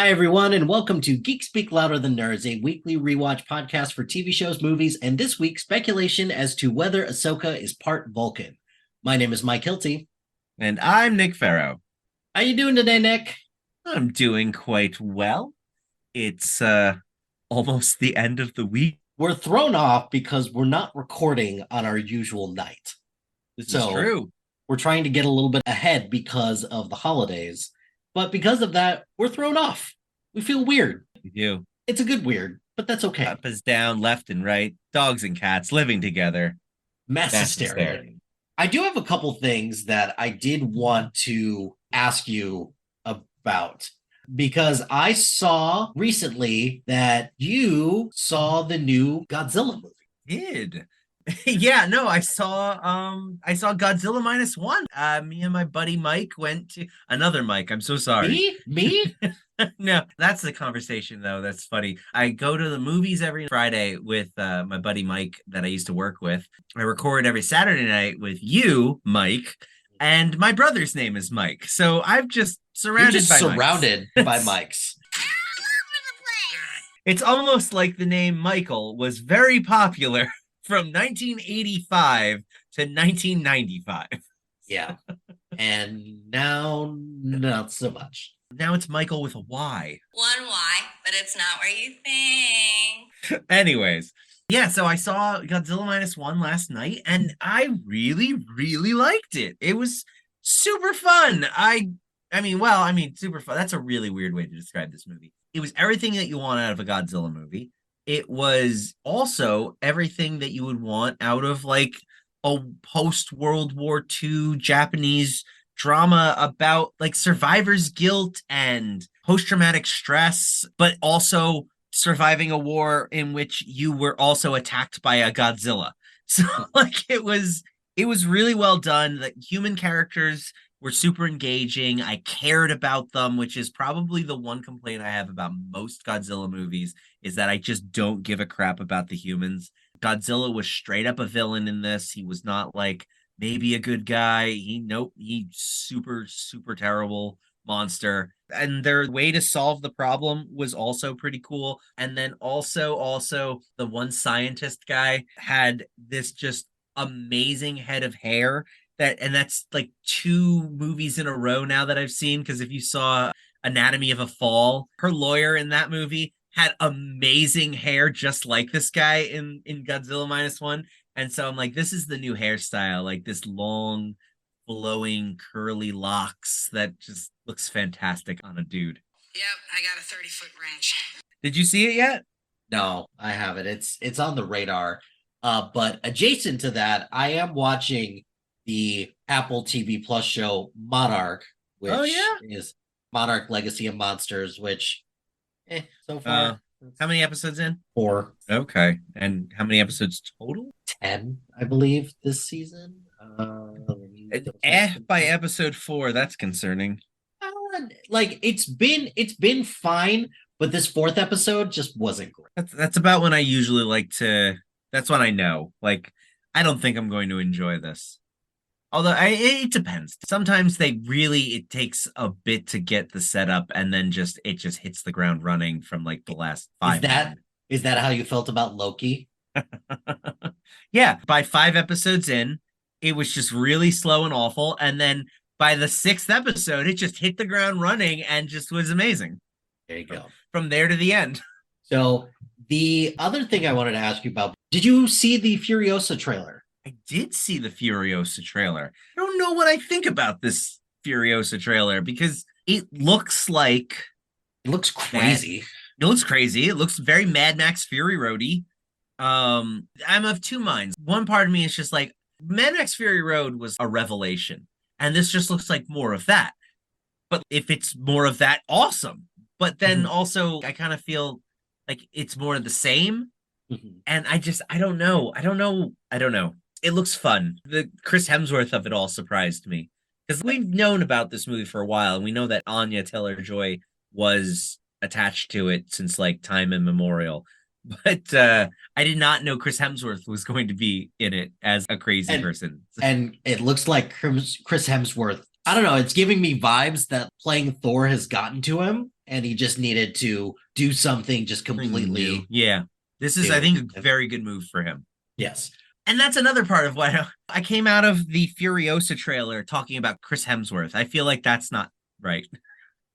Hi, everyone, and welcome to Geek Speak Louder than Nerds, a weekly rewatch podcast for TV shows, movies, and this week, speculation as to whether Ahsoka is part Vulcan. My name is Mike Hilty. And I'm Nick Farrow. How you doing today, Nick? I'm doing quite well. It's almost the end of the week. We're thrown off because we're not recording on our usual night. This is true. We're trying to get a little bit ahead because of the holidays. But because of that, we're thrown off. We feel weird. We do. It's a good weird, but that's okay. Up is down, left and right. Dogs and cats living together. Mass hysteria. I do have a couple things that I did want to ask you about because I saw recently that you saw the new Godzilla movie. Did. Yeah, no, I saw Godzilla -1. Me and my buddy Mike went to another Mike. I'm so sorry. Me? No, that's the conversation though. That's funny. I go to the movies every Friday with my buddy Mike that I used to work with. I record every Saturday night with you, Mike, and my brother's name is Mike. So I've just surrounded by Mikes. It's almost like the name Michael was very popular from 1985 to 1995. Yeah. And now, not so much. Now it's Michael with a Y. One Y, but it's not where you think. Anyways, yeah, so I saw Godzilla -1 last night, and I really, really liked it. It was super fun. Super fun. That's a really weird way to describe this movie. It was everything that you want out of a Godzilla movie. It was also everything that you would want out of like a post-World War II Japanese drama about like survivor's guilt and post-traumatic stress, but also surviving a war in which you were also attacked by a Godzilla. So like it was really well done. The human characters were super engaging. I cared about them, which is probably the one complaint I have about most Godzilla movies, is that I just don't give a crap about the humans. Godzilla was straight up a villain in this. He was not like maybe a good guy. He super, super terrible monster. And their way to solve the problem was also pretty cool. And then also the one scientist guy had this just amazing head of hair that's like 2 movies in a row now that I've seen, because if you saw Anatomy of a Fall, her lawyer in that movie had amazing hair just like this guy in Godzilla -1. And so I'm like, this is the new hairstyle, like this long, flowing, curly locks that just looks fantastic on a dude. Yep, I got a 30-foot range. Did you see it yet? No, I haven't. It's on the radar. But adjacent to that, I am watching the Apple TV Plus show Monarch, which is Monarch Legacy of Monsters, which so far. How many episodes in? 4. Okay. And how many episodes total? 10, I believe, this season. By episode 4, that's concerning. Like it's been fine, but this 4th episode just wasn't great. That's about when I usually like to. That's when I know. Like, I don't think I'm going to enjoy this. Although it depends. Sometimes it takes a bit to get the setup, and then it just hits the ground running from like the last 5. Is that how you felt about Loki? Yeah, by 5 episodes in, it was just really slow and awful, and then by the 6th episode, it just hit the ground running and just was amazing. There you go. From there to the end. So the other thing I wanted to ask you about, did you see the Furiosa trailer? I did see the Furiosa trailer. I don't know what I think about this Furiosa trailer because it looks crazy. It looks crazy. It looks very Mad Max Fury Roady. I'm of 2 minds. One part of me is just like, Mad Max Fury Road was a revelation, and this just looks like more of that. But if it's more of that, awesome. But then also, I kind of feel like it's more of the same. And I don't know. It looks fun. The Chris Hemsworth of it all surprised me, because we've known about this movie for a while, and we know that Anya Taylor-Joy was attached to it since like time immemorial. But I did not know Chris Hemsworth was going to be in it as a crazy person. And it looks like Chris Hemsworth, I don't know, it's giving me vibes that playing Thor has gotten to him. and he just needed to do something just completely. Yeah. This is, I think, a very good move for him. Yes. And that's another part of why I came out of the Furiosa trailer talking about Chris Hemsworth. I feel like that's not right.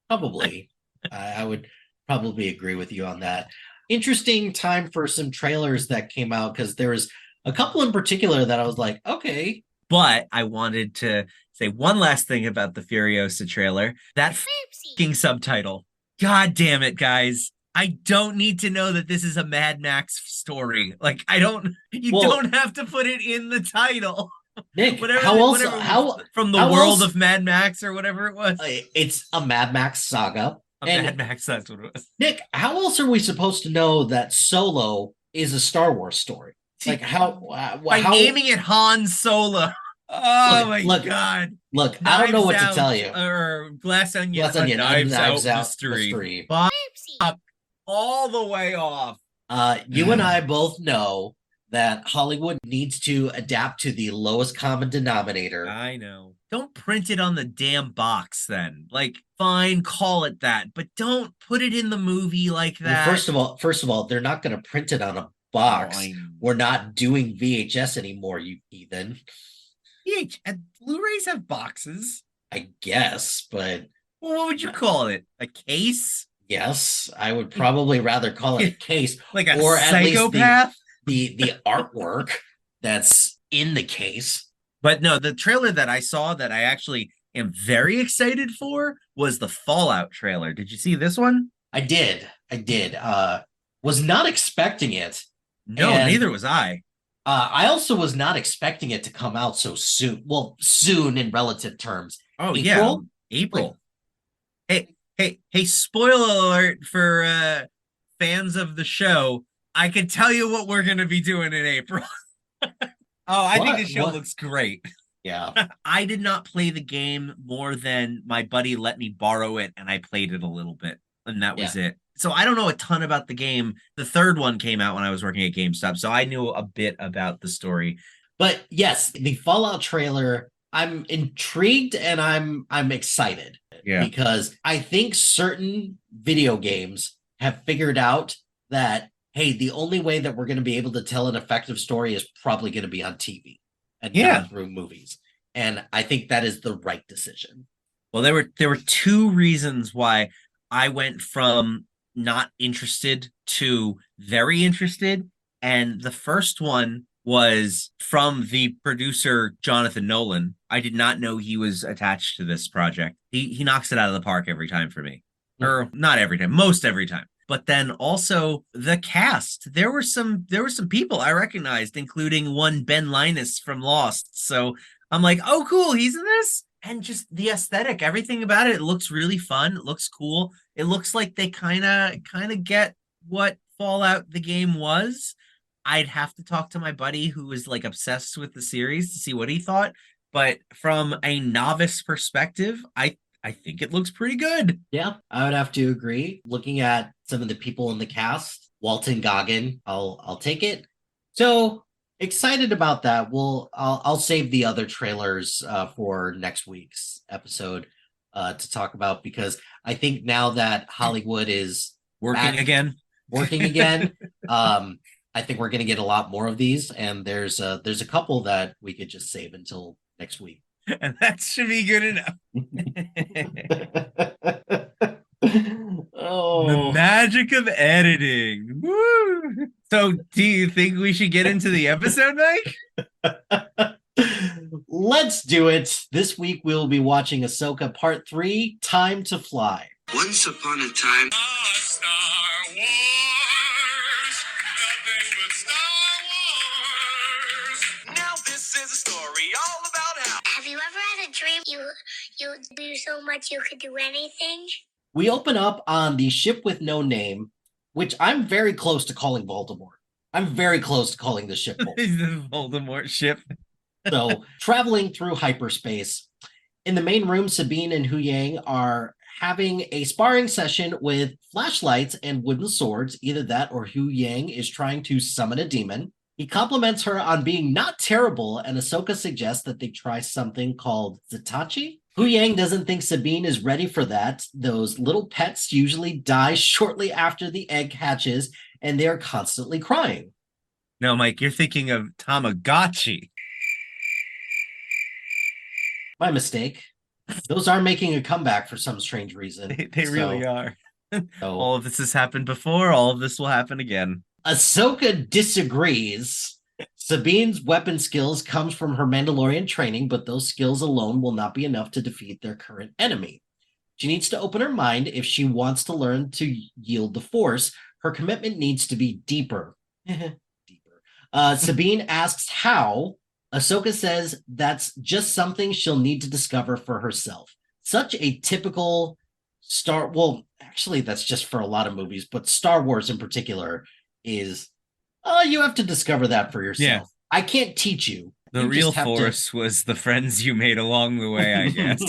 Probably. I would probably agree with you on that. Interesting time for some trailers that came out, because there was a couple in particular that I was like, okay. But I wanted to say one last thing about the Furiosa trailer. That f***ing subtitle. God damn it, guys. I don't need to know that this is a Mad Max story. Like, you don't have to put it in the title. Nick, whatever from the world of Mad Max or whatever it was. It's a Mad Max saga. Mad Max, that's what it was. Nick, how else are we supposed to know that Solo is a Star Wars story? Like by naming it Han Solo. Oh my god! Look, I don't know what to tell you. Or Glass Onion, Knives Out mystery. All the way off. You and I both know that Hollywood needs to adapt to the lowest common denominator. I know. Don't print it on the damn box then. Like, fine, call it that, but don't put it in the movie like that. Well, first of all, they're not going to print it on a box. We're not doing VHS anymore, you heathen. Blu-rays have boxes. I guess, but well, what would you call it? A case? Yes, I would probably rather call it a case, like a or psychopath. At least the artwork that's in the case. But no, the trailer that I saw that I actually am very excited for was the Fallout trailer. Did you see this one? I did. Was not expecting it. No, neither was I. I also was not expecting it to come out so soon. Well, soon in relative terms. Oh, April? Yeah. April. Hey, spoiler alert for fans of the show. I can tell you what we're going to be doing in April. I think the show looks great. Yeah. I did not play the game more than my buddy let me borrow it, and I played it a little bit, and that was it. So I don't know a ton about the game. The third one came out when I was working at GameStop, so I knew a bit about the story. But yes, the Fallout trailer, I'm intrigued and I'm excited. Yeah. Because I think certain video games have figured out that, hey, the only way that we're going to be able to tell an effective story is probably going to be on TV and not through movies. And I think that is the right decision. Well, there were two reasons why I went from not interested to very interested. And the first one was from the producer, Jonathan Nolan. I did not know he was attached to this project. He knocks it out of the park every time for me. Or not every time, most every time. But then also the cast. There were some people I recognized, including one Ben Linus from Lost. So I'm like, oh, cool, he's in this? And just the aesthetic, everything about it looks really fun. It looks cool. It looks like they kind of get what Fallout the game was. I'd have to talk to my buddy who was like obsessed with the series to see what he thought. But from a novice perspective, I think it looks pretty good. Yeah, I would have to agree. Looking at some of the people in the cast, Walton Goggin, I'll take it. So excited about that. I'll save the other trailers for next week's episode to talk about, because I think now that Hollywood is working again, I think we're going to get a lot more of these, and there's a couple that we could just save until next week. And that should be good enough. The magic of editing. Woo! So, do you think we should get into the episode, Mike? Let's do it. This week we'll be watching Ahsoka Part 3, Time to Fly. Once upon a time... Star Wars! Nothing but Star Wars! Now this is a story all about how... Have you ever had a dream you do so much you could do anything? We open up on the ship with no name, which I'm very close to calling Voldemort. I'm very close to calling the ship Voldemort. The Voldemort ship. So, traveling through hyperspace. In the main room, Sabine and Hu Yang are having a sparring session with flashlights and wooden swords. Either that or Hu Yang is trying to summon a demon. He compliments her on being not terrible, and Ahsoka suggests that they try something called Zatachi. Hu Yang doesn't think Sabine is ready for that. Those little pets usually die shortly after the egg hatches, and they're constantly crying. No, Mike, you're thinking of Tamagotchi. My mistake. Those are making a comeback for some strange reason. They really are. So, All of this has happened before. All of this will happen again. Ahsoka disagrees. Sabine's weapon skills comes from her Mandalorian training, but those skills alone will not be enough to defeat their current enemy. She needs to open her mind if she wants to learn to yield the Force. Her commitment needs to be deeper. Sabine asks how. Ahsoka says that's just something she'll need to discover for herself. Such a typical well, actually, that's just for a lot of movies, but Star Wars in particular is, you have to discover that for yourself. Yeah. I can't teach you. The You real just have Force was the friends you made along the way, I guess.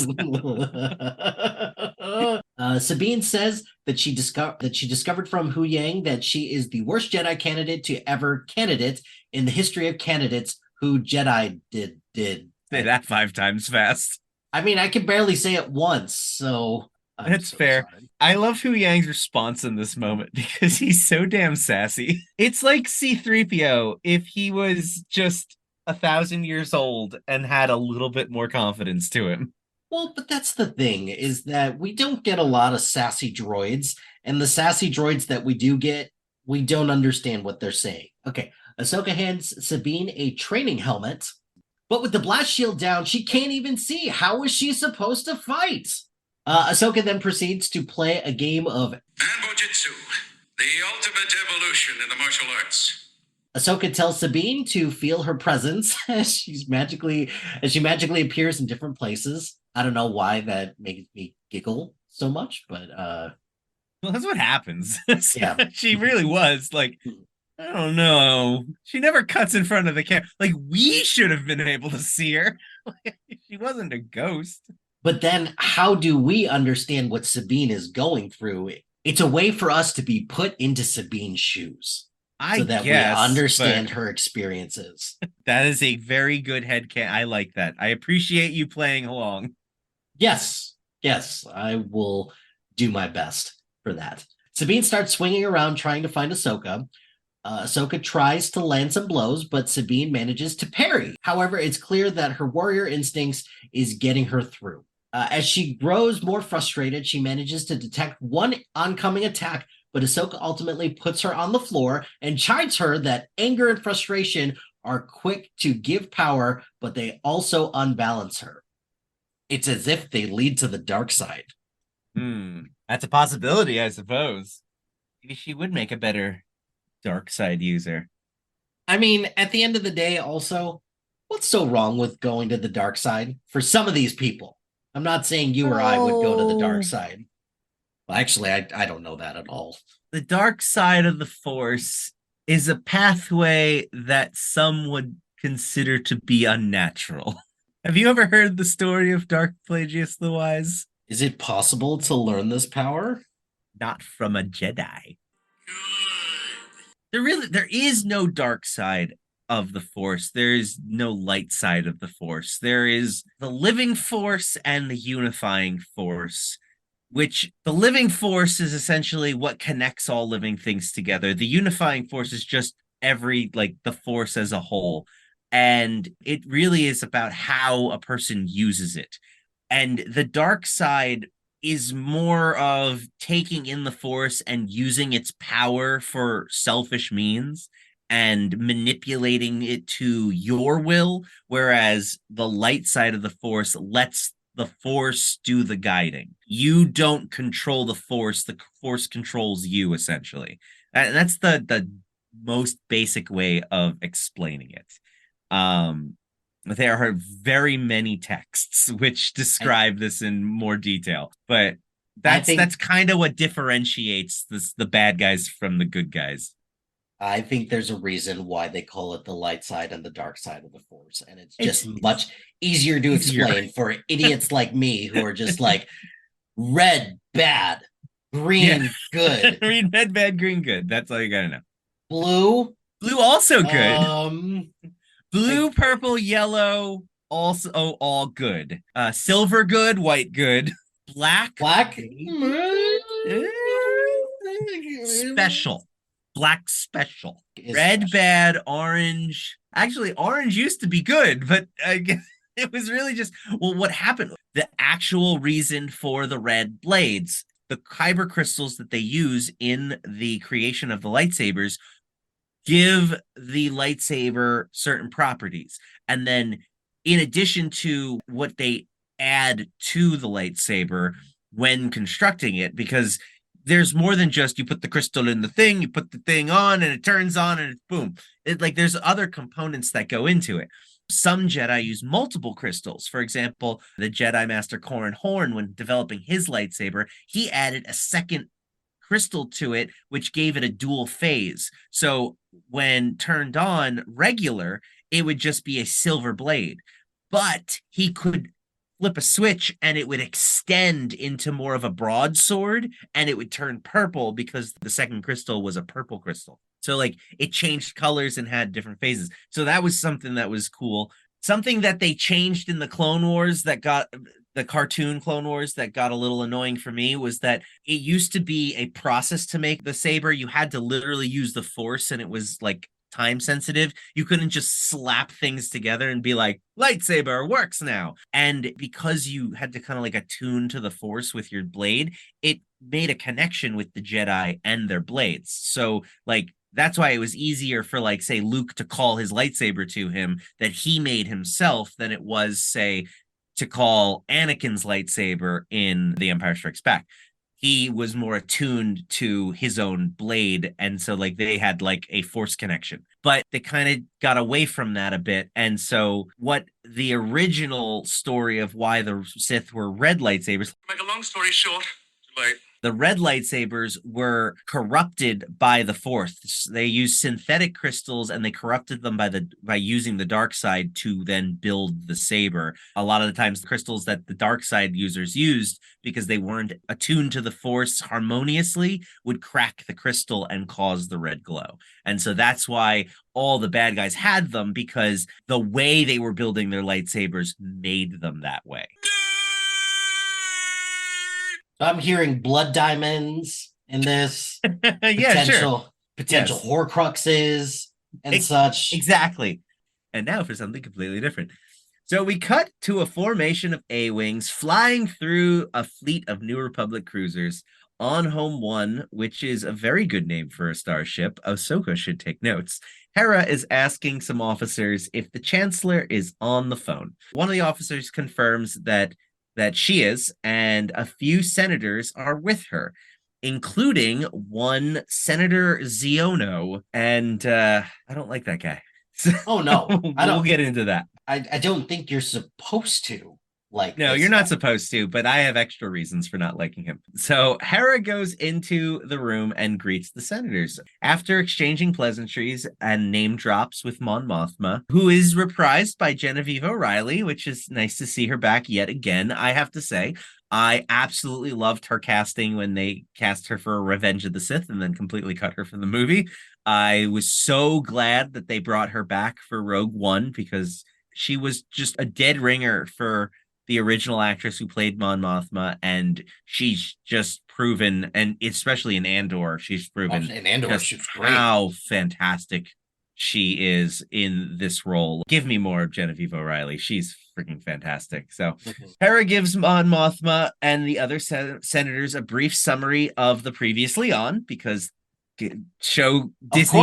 Sabine says that she discovered from Hu Yang that she is the worst Jedi candidate in the history of candidates who Jedi did. Say that 5 times fast. I mean, I can barely say it once, so That's fair. Sorry. I love Hu Yang's response in this moment because he's so damn sassy. It's like C-3PO if he was just 1,000 years old and had a little bit more confidence to him. Well, but that's the thing, is that we don't get a lot of sassy droids, and the sassy droids that we do get, we don't understand what they're saying. Okay, Ahsoka hands Sabine a training helmet, but with the blast shield down, she can't even see. How is she supposed to fight? Ahsoka then proceeds to play a game of Anbo-jitsu, the ultimate evolution in the martial arts. Ahsoka tells Sabine to feel her presence as she magically appears in different places. I don't know why that makes me giggle so much, but Well, that's what happens. Yeah. She really was like, I don't know. She never cuts in front of the camera. Like, we should have been able to see her. She wasn't a ghost. But then how do we understand what Sabine is going through? It's a way for us to be put into Sabine's shoes so that we understand her experiences. That is a very good headcanon. I like that. I appreciate you playing along. Yes, I will do my best for that. Sabine starts swinging around trying to find Ahsoka. Ahsoka tries to land some blows, but Sabine manages to parry. However, it's clear that her warrior instincts is getting her through. As she grows more frustrated, she manages to detect one oncoming attack, but Ahsoka ultimately puts her on the floor and chides her that anger and frustration are quick to give power, but they also unbalance her. It's as if they lead to the dark side. That's a possibility, I suppose. Maybe she would make a better dark side user. I mean, at the end of the day, also, what's so wrong with going to the dark side for some of these people? I'm not saying you or I would go to the dark side. Well, actually, I don't know that at all. The dark side of the Force is a pathway that some would consider to be unnatural. Have you ever heard the story of Dark Plagueis the Wise? Is it possible to learn this power? Not from a Jedi. There is no dark side of the Force. There is no light side of the Force. There is the living Force and the unifying Force, which the living Force is essentially what connects all living things together. The unifying Force is just the Force as a whole. And it really is about how a person uses it. And the dark side is more of taking in the Force and using its power for selfish means and manipulating it to your will, whereas the light side of the Force lets the Force do the guiding. You don't control the Force controls you, essentially. And that's the most basic way of explaining it. There are very many texts which describe this in more detail, but that's kind of what differentiates the bad guys from the good guys. I think there's a reason why they call it the light side and the dark side of the Force, and it's just much easier to explain for idiots like me who are just like red bad, green good. Red bad, green good. That's all you gotta know. Blue also good. Blue, purple, yellow, also all good. Silver good, white good, black special. Black special. Red special. bad, orange. Actually, orange used to be good, but it was really just, well, what happened? The actual reason for the red blades, the kyber crystals that they use in the creation of the lightsabers give the lightsaber certain properties. And then in addition to what they add to the lightsaber when constructing it, because there's more than just you put the crystal in the thing, you put the thing on and it turns on and boom. There's other components that go into it. Some Jedi use multiple crystals. For example, the Jedi Master Corran Horn, when developing his lightsaber, he added a second crystal to it, which gave it a dual phase. So when turned on regular, it would just be a silver blade. But he could flip a switch and it would extend into more of a broadsword and it would turn purple because the second crystal was a purple crystal. So like it changed colors and had different phases. So that was something that was cool. Something that they changed in the Clone Wars that got the cartoon Clone Wars that got a little annoying for me was that it used to be a process to make the saber. You had to literally use the Force and it was like time sensitive. You couldn't just slap things together and be like, lightsaber works now. And because you had to kind of like attune to the Force with your blade, it made a connection with the Jedi and their blades. So like that's why it was easier for like say Luke to call his lightsaber to him that he made himself than it was say to call Anakin's lightsaber in The Empire Strikes Back. He was more attuned to his own blade. And so like they had like a Force connection, but they kind of got away from that a bit. And so what the original story of why the Sith were red lightsabers. Make a long story short, too late. The red lightsabers were corrupted by the Force. They used synthetic crystals and they corrupted them by using the dark side to then build the saber. A lot of the times the crystals that the dark side users used, because they weren't attuned to the Force harmoniously, would crack the crystal and cause the red glow. And so that's why all the bad guys had them, because the way they were building their lightsabers made them that way. I'm hearing blood diamonds in this. Yeah, sure. Potential Yes. Horcruxes and such. Exactly. And now for something completely different. So we cut to a formation of A-Wings flying through a fleet of New Republic cruisers on Home 1, which is a very good name for a starship. Ahsoka should take notes. Hera is asking some officers if the Chancellor is on the phone. One of the officers confirms that she is, and a few senators are with her, including one Senator Ziono, and I don't like that guy. Oh no, we'll get into that. I don't think you're supposed to like. No, you're not supposed to, but I have extra reasons for not liking him. So Hera goes into the room and greets the senators. After exchanging pleasantries and name drops with Mon Mothma, who is reprised by Genevieve O'Reilly, which is nice to see her back yet again. I have to say, I absolutely loved her casting when they cast her for Revenge of the Sith and then completely cut her from the movie. I was so glad that they brought her back for Rogue One because she was just a dead ringer for the original actress who played Mon Mothma, and she's just proven, and especially in Andor, she's proven in Andor, she's great. How fantastic she is in this role. Give me more of Genevieve O'Reilly. She's freaking fantastic. So Hera gives Mon Mothma and the other senators a brief summary of the Previously On, because Disney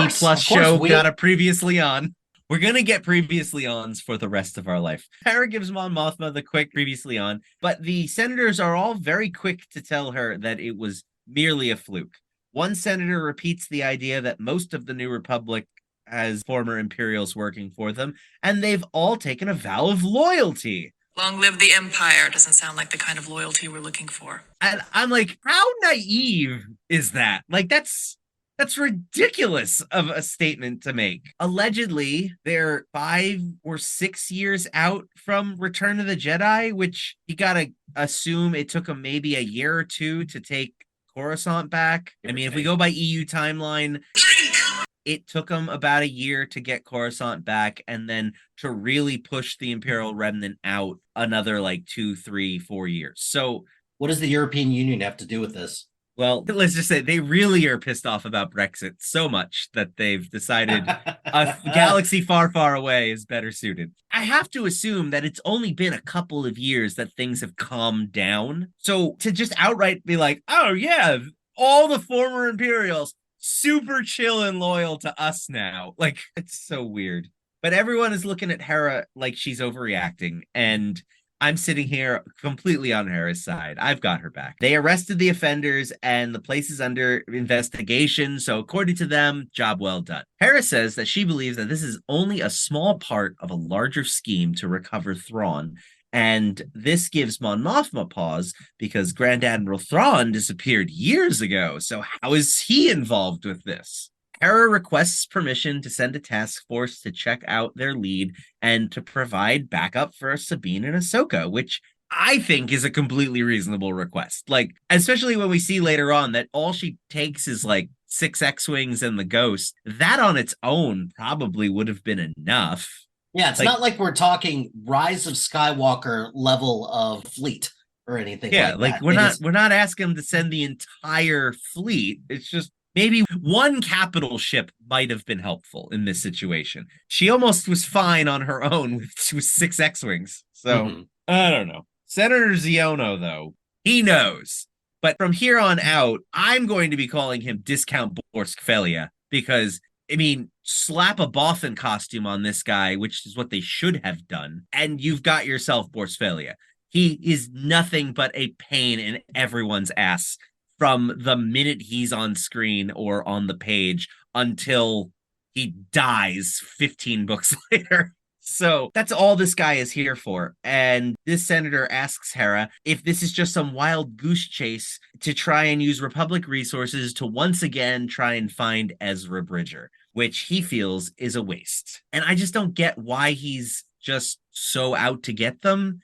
Plus show got a Previously On. We're going to get Previously Ons for the rest of our life. Hera gives Mon Mothma the quick Previously On, but the senators are all very quick to tell her that it was merely a fluke. One senator repeats the idea that most of the New Republic has former Imperials working for them, and they've all taken a vow of loyalty. Long live the Empire doesn't sound like the kind of loyalty we're looking for. And I'm like, how naive is that? Like, that's ridiculous of a statement to make. Allegedly, they're 5 or 6 years out from Return of the Jedi, which you gotta assume it took them maybe a year or two to take Coruscant back. I mean, if we go by EU timeline, it took them about a year to get Coruscant back, and then to really push the Imperial Remnant out another like 2, 3, 4 years. So what does the European Union have to do with this? Well, let's just say they really are pissed off about Brexit so much that they've decided a galaxy far, far away is better suited. I have to assume that it's only been a couple of years that things have calmed down. So to just outright be like, oh yeah, all the former Imperials, super chill and loyal to us now. Like, it's so weird. But everyone is looking at Hera like she's overreacting, and I'm sitting here completely on Hera's side. I've got her back. They arrested the offenders and the place is under investigation. So according to them, job well done. Hera says that she believes that this is only a small part of a larger scheme to recover Thrawn. And this gives Mon Mothma pause because Grand Admiral Thrawn disappeared years ago. So how is he involved with this? Hera requests permission to send a task force to check out their lead and to provide backup for Sabine and Ahsoka, which I think is a completely reasonable request. Like, especially when we see later on that all she takes is like 6 X-Wings and the Ghost. That on its own probably would have been enough. Yeah, it's not like we're talking Rise of Skywalker level of fleet or anything like that. We're not asking them to send the entire fleet. It's just maybe one capital ship might have been helpful in this situation. She almost was fine on her own with 6 X-Wings. So, I don't know. Senator Ziono, though, he knows. But from here on out, I'm going to be calling him Discount Borskfelia because, I mean, slap a Bothan costume on this guy, which is what they should have done, and you've got yourself Borskfelia. He is nothing but a pain in everyone's ass from the minute he's on screen or on the page until he dies 15 books later. So that's all this guy is here for. And this senator asks Hera if this is just some wild goose chase to try and use Republic resources to once again try and find Ezra Bridger, which he feels is a waste. And I just don't get why he's just so out to get them,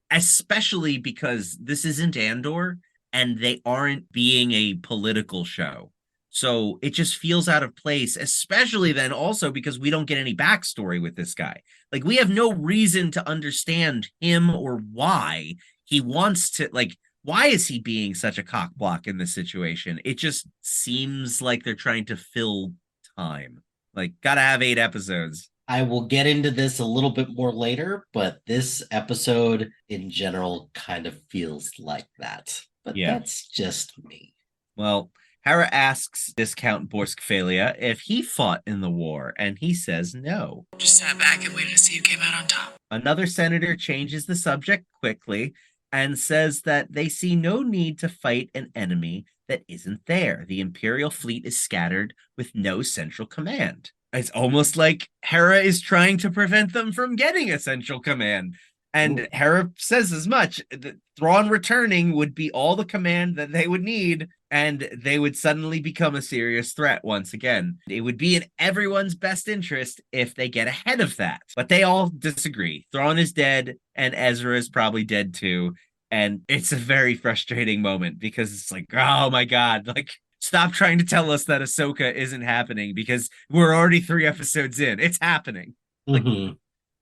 especially because this isn't Andor and they aren't being a political show. So it just feels out of place, especially then also because we don't get any backstory with this guy. Like, we have no reason to understand him or why he wants to, like, why is he being such a cockblock in this situation? It just seems like they're trying to fill time. Like, gotta have 8 episodes. I will get into this a little bit more later, but this episode in general kind of feels like that. But that's just me. Well, Hera asks Discount Borskfelia if he fought in the war, and he says no. Just sat back and waited to see who came out on top. Another senator changes the subject quickly and says that they see no need to fight an enemy that isn't there. The Imperial fleet is scattered with no central command. It's almost like Hera is trying to prevent them from getting a central command. And Hera says as much. That Thrawn returning would be all the command that they would need, and they would suddenly become a serious threat once again. It would be in everyone's best interest if they get ahead of that. But they all disagree. Thrawn is dead, and Ezra is probably dead too. And it's a very frustrating moment because it's like, oh my God, like, stop trying to tell us that Ahsoka isn't happening because we're already 3 episodes in. It's happening. Like,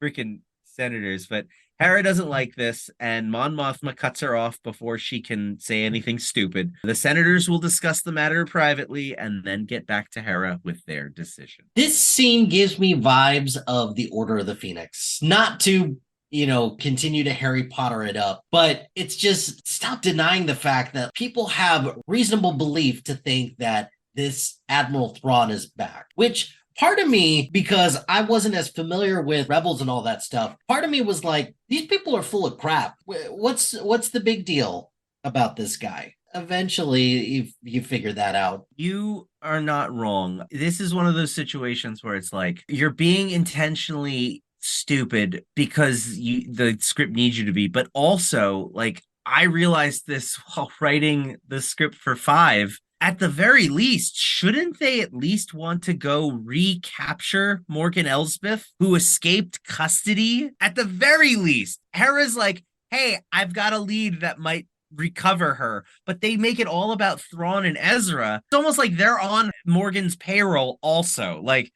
freaking senators. But Hera doesn't like this, and Mon Mothma cuts her off before she can say anything stupid. The senators will discuss the matter privately and then get back to Hera with their decision. This scene gives me vibes of the Order of the Phoenix. Not to, continue to Harry Potter it up, but it's just stop denying the fact that people have reasonable belief to think that this Admiral Thrawn is back, which part of me, because I wasn't as familiar with Rebels and all that stuff, part of me was like, these people are full of crap. What's the big deal about this guy? Eventually, you figure that out. You are not wrong. This is one of those situations where it's like, you're being intentionally stupid because the script needs you to be, but also, like, I realized this while writing the script for 5. At the very least, shouldn't they at least want to go recapture Morgan Elsbeth, who escaped custody? At the very least, Hera's like, hey, I've got a lead that might recover her, but they make it all about Thrawn and Ezra. It's almost like they're on Morgan's payroll also. Like,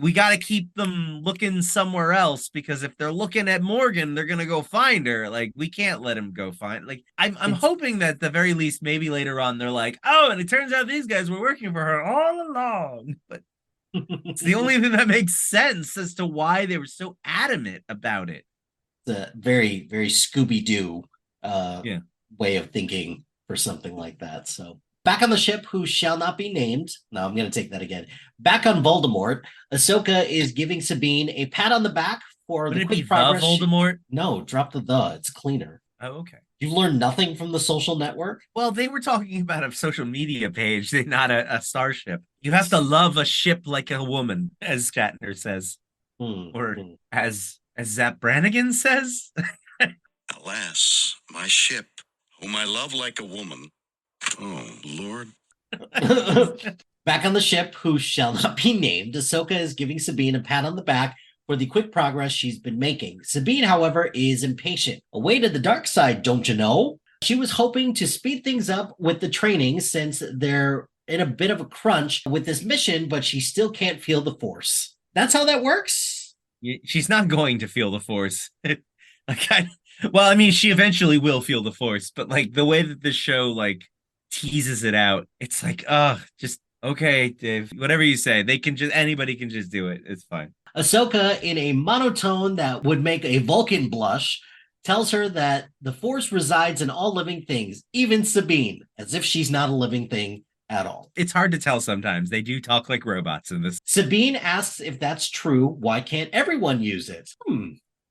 we got to keep them looking somewhere else, because if they're looking at Morgan, they're going to go find her. Like, we can't let him go find. Like, I'm hoping that at the very least, maybe later on, they're like, oh, and it turns out these guys were working for her all along. But it's the only thing that makes sense as to why they were so adamant about it. The very, very Scooby-Doo way of thinking for something like that. So back on the ship, who shall not be named. No, I'm going to take that again. Back on Voldemort, Ahsoka is giving Sabine a pat on the back for the quick progress. Voldemort? No, drop the. It's cleaner. Oh, okay. You've learned nothing from the social network? Well, they were talking about a social media page, not a starship. You have to love a ship like a woman, as Shatner says. Or as Zap Brannigan says. Alas, my ship, whom I love like a woman. Oh, Lord. Back on the ship, who shall not be named, Ahsoka is giving Sabine a pat on the back for the quick progress she's been making. Sabine, however, is impatient. Away to the dark side, don't you know? She was hoping to speed things up with the training since they're in a bit of a crunch with this mission, but she still can't feel the Force. That's how that works? She's not going to feel the Force. Well, I mean, she eventually will feel the Force, but like the way that the show like teases it out, it's like, just okay, Dave, whatever you say. Anybody can just do it. It's fine. Ahsoka, in a monotone that would make a Vulcan blush, tells her that the Force resides in all living things, even Sabine, as if she's not a living thing at all. It's hard to tell sometimes. They do talk like robots in this. Sabine asks if that's true, why can't everyone use it?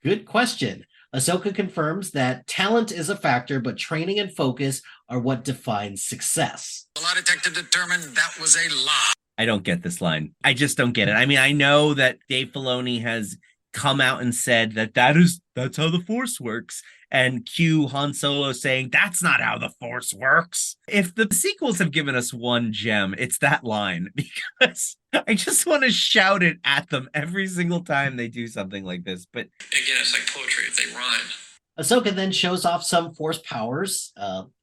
Good question. Ahsoka confirms that talent is a factor, but training and focus are what defines success. The lie detector determined that was a lie. I don't get this line. I just don't get it. I mean, I know that Dave Filoni has come out and said that's how the Force works. And cue Han Solo saying, that's not how the Force works. If the sequels have given us one gem, it's that line, because I just want to shout it at them every single time they do something like this. But again, it's like poetry if they rhyme. Ahsoka then shows off some Force powers,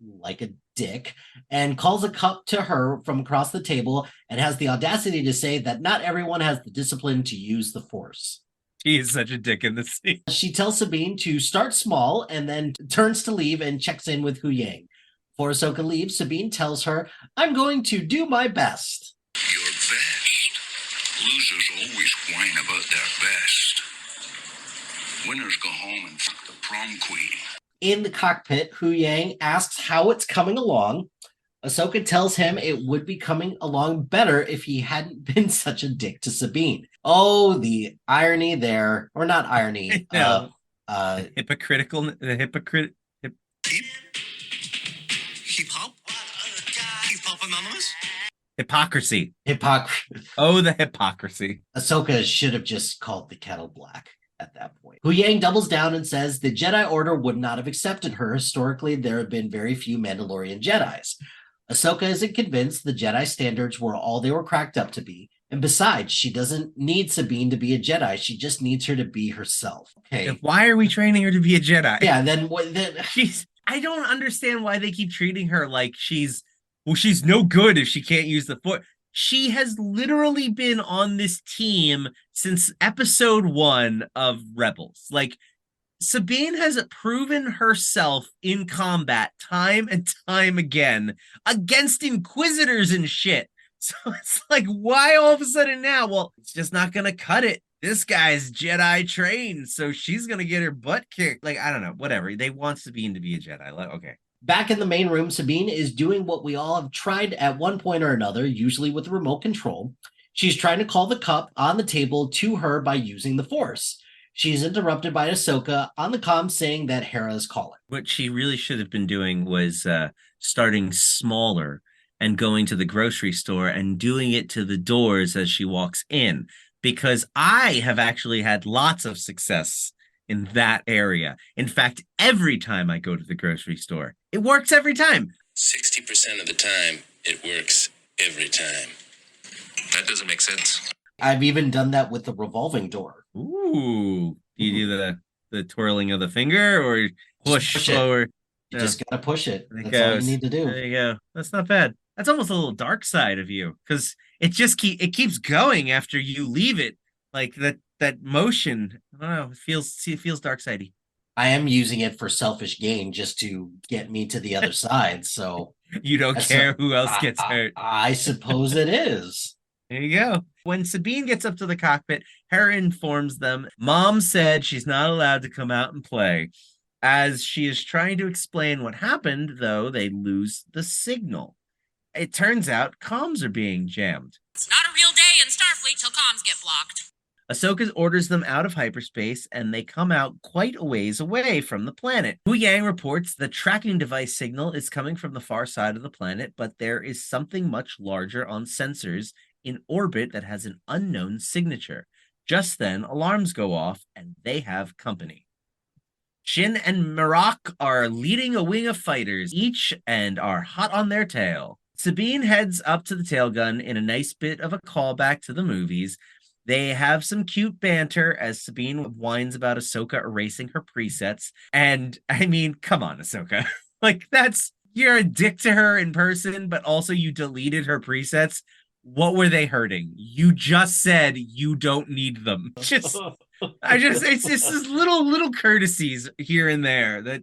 like a dick, and calls a cup to her from across the table and has the audacity to say that not everyone has the discipline to use the Force. He is such a dick in this scene. She tells Sabine to start small and then turns to leave and checks in with Hu Yang. Before Ahsoka leaves, Sabine tells her, I'm going to do my best. Your best. Losers always whine about their best. Winners go home and fuck the prom queen. In the cockpit, Hu Yang asks how it's coming along. Ahsoka tells him it would be coming along better if he hadn't been such a dick to Sabine. Oh, the irony there. Or not irony. Hypocritical. The hypocrite. Hip hop? Hip hop anonymous? Hypocrisy. Hypocrisy. Oh, the hypocrisy. Ahsoka should have just called the kettle black at that point. Hu Yang doubles down and says the Jedi Order would not have accepted her. Historically, there have been very few Mandalorian Jedis. Ahsoka isn't convinced the Jedi standards were all they were cracked up to be. And besides, she doesn't need Sabine to be a Jedi. She just needs her to be herself. Okay. Why are we training her to be a Jedi? Yeah, then what? I don't understand why they keep treating her like she's no good if she can't use the Force. She has literally been on this team since episode 1 of Rebels. Like, Sabine has proven herself in combat time and time again against Inquisitors and shit. So it's like, why all of a sudden now? Well, it's just not going to cut it. This guy's Jedi trained, so she's going to get her butt kicked. Like, I don't know, whatever. They want Sabine to be a Jedi. Okay. Back in the main room, Sabine is doing what we all have tried at one point or another, usually with remote control. She's trying to call the cup on the table to her by using the Force. She's interrupted by Ahsoka on the comm saying that Hera is calling. What she really should have been doing was starting smaller and going to the grocery store and doing it to the doors as she walks in, because I have actually had lots of success in that area. In fact, every time I go to the grocery store, it works every time. 60% of the time, it works every time. That doesn't make sense. I've even done that with the revolving door. Ooh. Do you do the twirling of the finger or push slower? You just gotta push it. There it That's all you goes. need to do. There you go. That's not bad. That's almost a little dark side of you, because it keeps going after you leave it. Like that motion. I don't know. It feels dark sidey. I am using it for selfish gain just to get me to the other side. So You don't care who else gets hurt. I suppose it is. There you go. When Sabine gets up to the cockpit, Hera informs them Mom said she's not allowed to come out and play. As she is trying to explain what happened, though, they lose the signal. It turns out comms are being jammed. It's not a real day in Starfleet till comms get blocked. Ahsoka orders them out of hyperspace, and they come out quite a ways away from the planet. Hu Yang reports the tracking device signal is coming from the far side of the planet, but there is something much larger on sensors in orbit that has an unknown signature. Just then, alarms go off, and they have company. Shin and Mirak are leading a wing of fighters, each, and are hot on their tail. Sabine heads up to the tail gun in a nice bit of a callback to the movies. They have some cute banter as Sabine whines about Ahsoka erasing her presets. And, I mean, come on, Ahsoka. Like, you're a dick to her in person, but also you deleted her presets. What were they hurting? You just said you don't need them. It's just this little courtesies here and there that,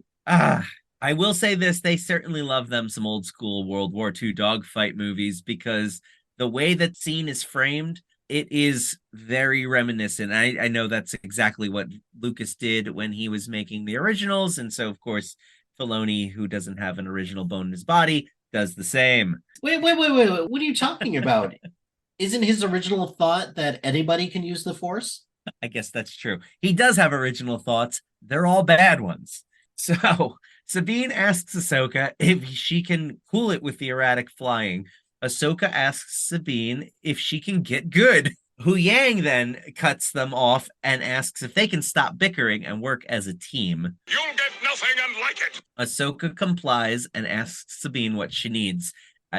I will say this, they certainly love them some old school World War II dogfight movies, because the way that scene is framed, it is very reminiscent. I know that's exactly what Lucas did when he was making the originals. And so, of course, Filoni, who doesn't have an original bone in his body, does the same. Wait. What are you talking about? Isn't his original thought that anybody can use the Force? I guess that's true. He does have original thoughts. They're all bad ones. So Sabine asks Ahsoka if she can cool it with the erratic flying. Ahsoka asks Sabine if she can get good. Hu Yang then cuts them off and asks if they can stop bickering and work as a team. You'll get nothing unlike it. Ahsoka complies and asks Sabine what she needs,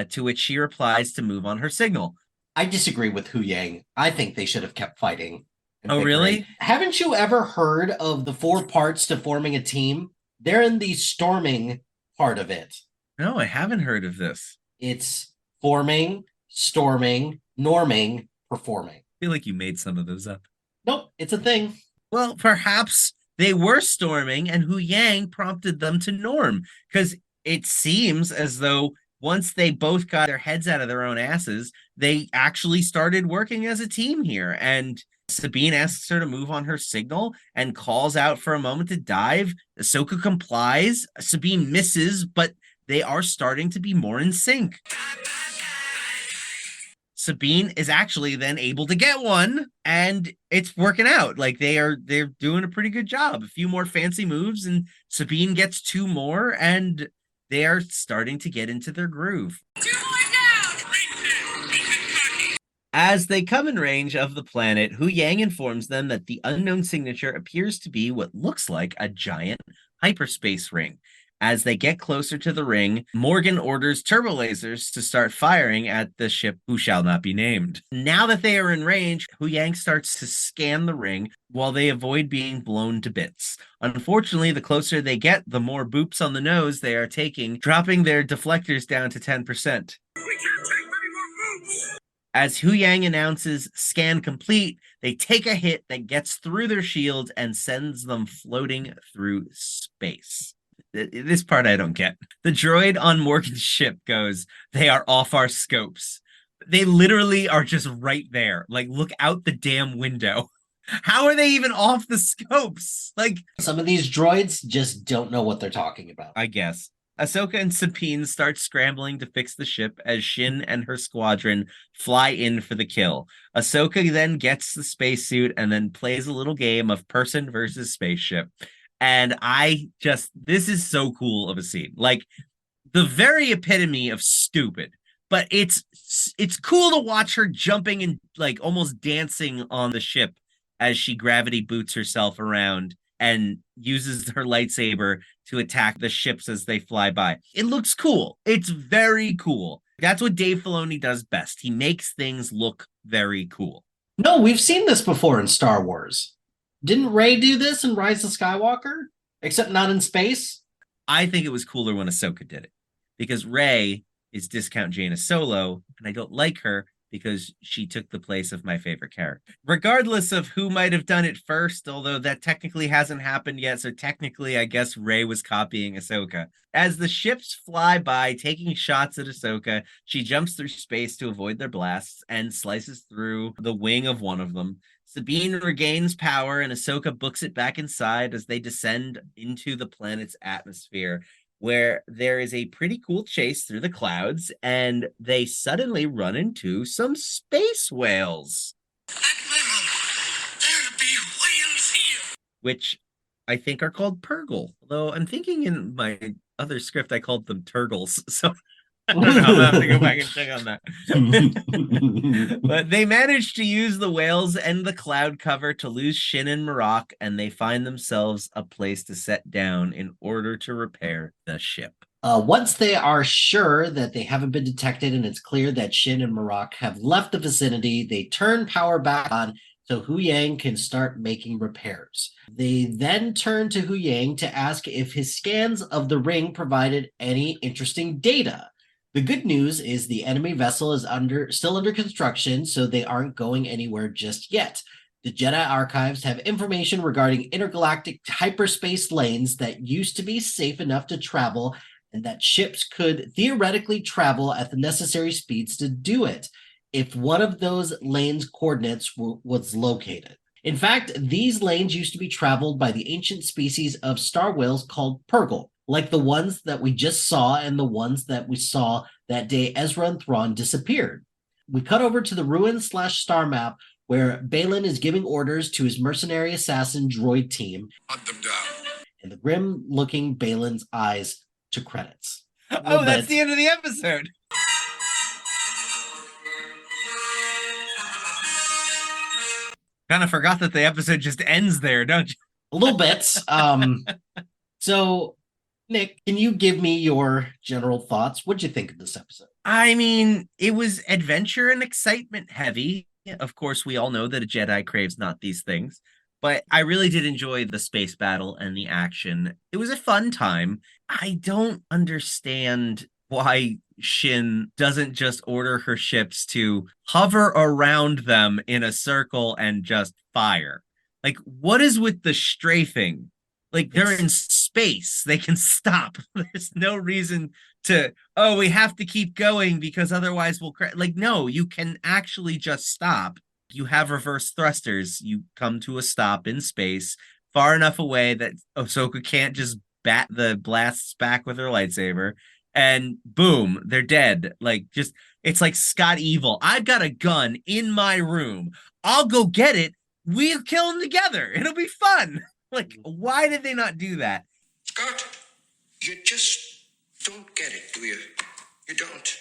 to which she replies to move on her signal. I disagree with Hu Yang. I think they should have kept fighting. Oh, really? Haven't you ever heard of the 4 parts to forming a team? They're in the storming part of it. No, I haven't heard of this. It's forming, storming, norming, performing. I feel like you made some of those up. Nope, it's a thing. Well, perhaps they were storming and Hu Yang prompted them to norm, because it seems as though once they both got their heads out of their own asses, they actually started working as a team here. And Sabine asks her to move on her signal and calls out for a moment to dive. Ahsoka complies. Sabine misses, but they are starting to be more in sync. Sabine is actually then able to get one, and it's working out. Like they're doing a pretty good job. A few more fancy moves, and Sabine gets 2 more, and they are starting to get into their groove. 2 more down! As they come in range of the planet, Hu Yang informs them that the unknown signature appears to be what looks like a giant hyperspace ring. As they get closer to the ring, Morgan orders turbo lasers to start firing at the ship who shall not be named. Now that they are in range, Hu Yang starts to scan the ring while they avoid being blown to bits. Unfortunately, the closer they get, the more boops on the nose they are taking, dropping their deflectors down to 10%. We can't take many more moves. As Hu Yang announces scan complete, they take a hit that gets through their shields and sends them floating through space. This part I don't get. The droid on Morgan's ship goes, "They are off our scopes." They literally are just right there. Like, look out the damn window. How are they even off the scopes? Like, some of these droids just don't know what they're talking about. I guess. Ahsoka and Sabine start scrambling to fix the ship as Shin and her squadron fly in for the kill. Ahsoka then gets the spacesuit and then plays a little game of person versus spaceship. And this is so cool of a scene. Like, the very epitome of stupid. But it's cool to watch her jumping and, like, almost dancing on the ship as she gravity boots herself around and uses her lightsaber to attack the ships as they fly by. It looks cool. It's very cool. That's what Dave Filoni does best. He makes things look very cool. No, we've seen this before in Star Wars. Didn't Rey do this in Rise of Skywalker? Except not in space? I think it was cooler when Ahsoka did it because Rey is discount Jaina Solo, and I don't like her because she took the place of my favorite character. Regardless of who might have done it first, although that technically hasn't happened yet, so technically I guess Rey was copying Ahsoka. As the ships fly by, taking shots at Ahsoka, she jumps through space to avoid their blasts and slices through the wing of one of them. Sabine regains power and Ahsoka books it back inside as they descend into the planet's atmosphere, where there is a pretty cool chase through the clouds, and they suddenly run into some space whales. Admiral, there be whales here. Which I think are called Purgle. Although I'm thinking in my other script I called them Turgles. So I don't know. I'm gonna have to go back and check on that. But they managed to use the whales and the cloud cover to lose Shin and Marok, and they find themselves a place to set down in order to repair the ship. Once they are sure that they haven't been detected and it's clear that Shin and Marok have left the vicinity, they turn power back on so Hu Yang can start making repairs. They then turn to Hu Yang to ask if his scans of the ring provided any interesting data. The good news is the enemy vessel is still under construction, so they aren't going anywhere just yet. The Jedi archives have information regarding intergalactic hyperspace lanes that used to be safe enough to travel, and that ships could theoretically travel at the necessary speeds to do it if one of those lanes' coordinates was located. In fact, these lanes used to be traveled by the ancient species of star whales called Purgle, like the ones that we just saw and the ones that we saw that day Ezra and Thrawn disappeared. We cut over to the ruin/star map where Balin is giving orders to his mercenary assassin droid team. Hunt them down. And the grim-looking Balin's eyes to credits. Oh, that's the end of the episode. Kind of forgot that the episode just ends there, don't you? A little bit. So, Nick, can you give me your general thoughts? What'd you think of this episode? I mean, it was adventure and excitement heavy. Of course, we all know that a Jedi craves not these things, but I really did enjoy the space battle and the action. It was a fun time. I don't understand why Shin doesn't just order her ships to hover around them in a circle and just fire. Like, what is with the strafing? Like, they're in space. They can stop. There's no reason to, oh, we have to keep going because otherwise we'll crash. Like, no, you can actually just stop. You have reverse thrusters. You come to a stop in space far enough away that Ahsoka can't just bat the blasts back with her lightsaber, and boom, they're dead. Like, just, it's like Scott Evil. I've got a gun in my room. I'll go get it. We'll kill them together. It'll be fun. Like, why did they not do that? Scott, you just don't get it, do you? You don't.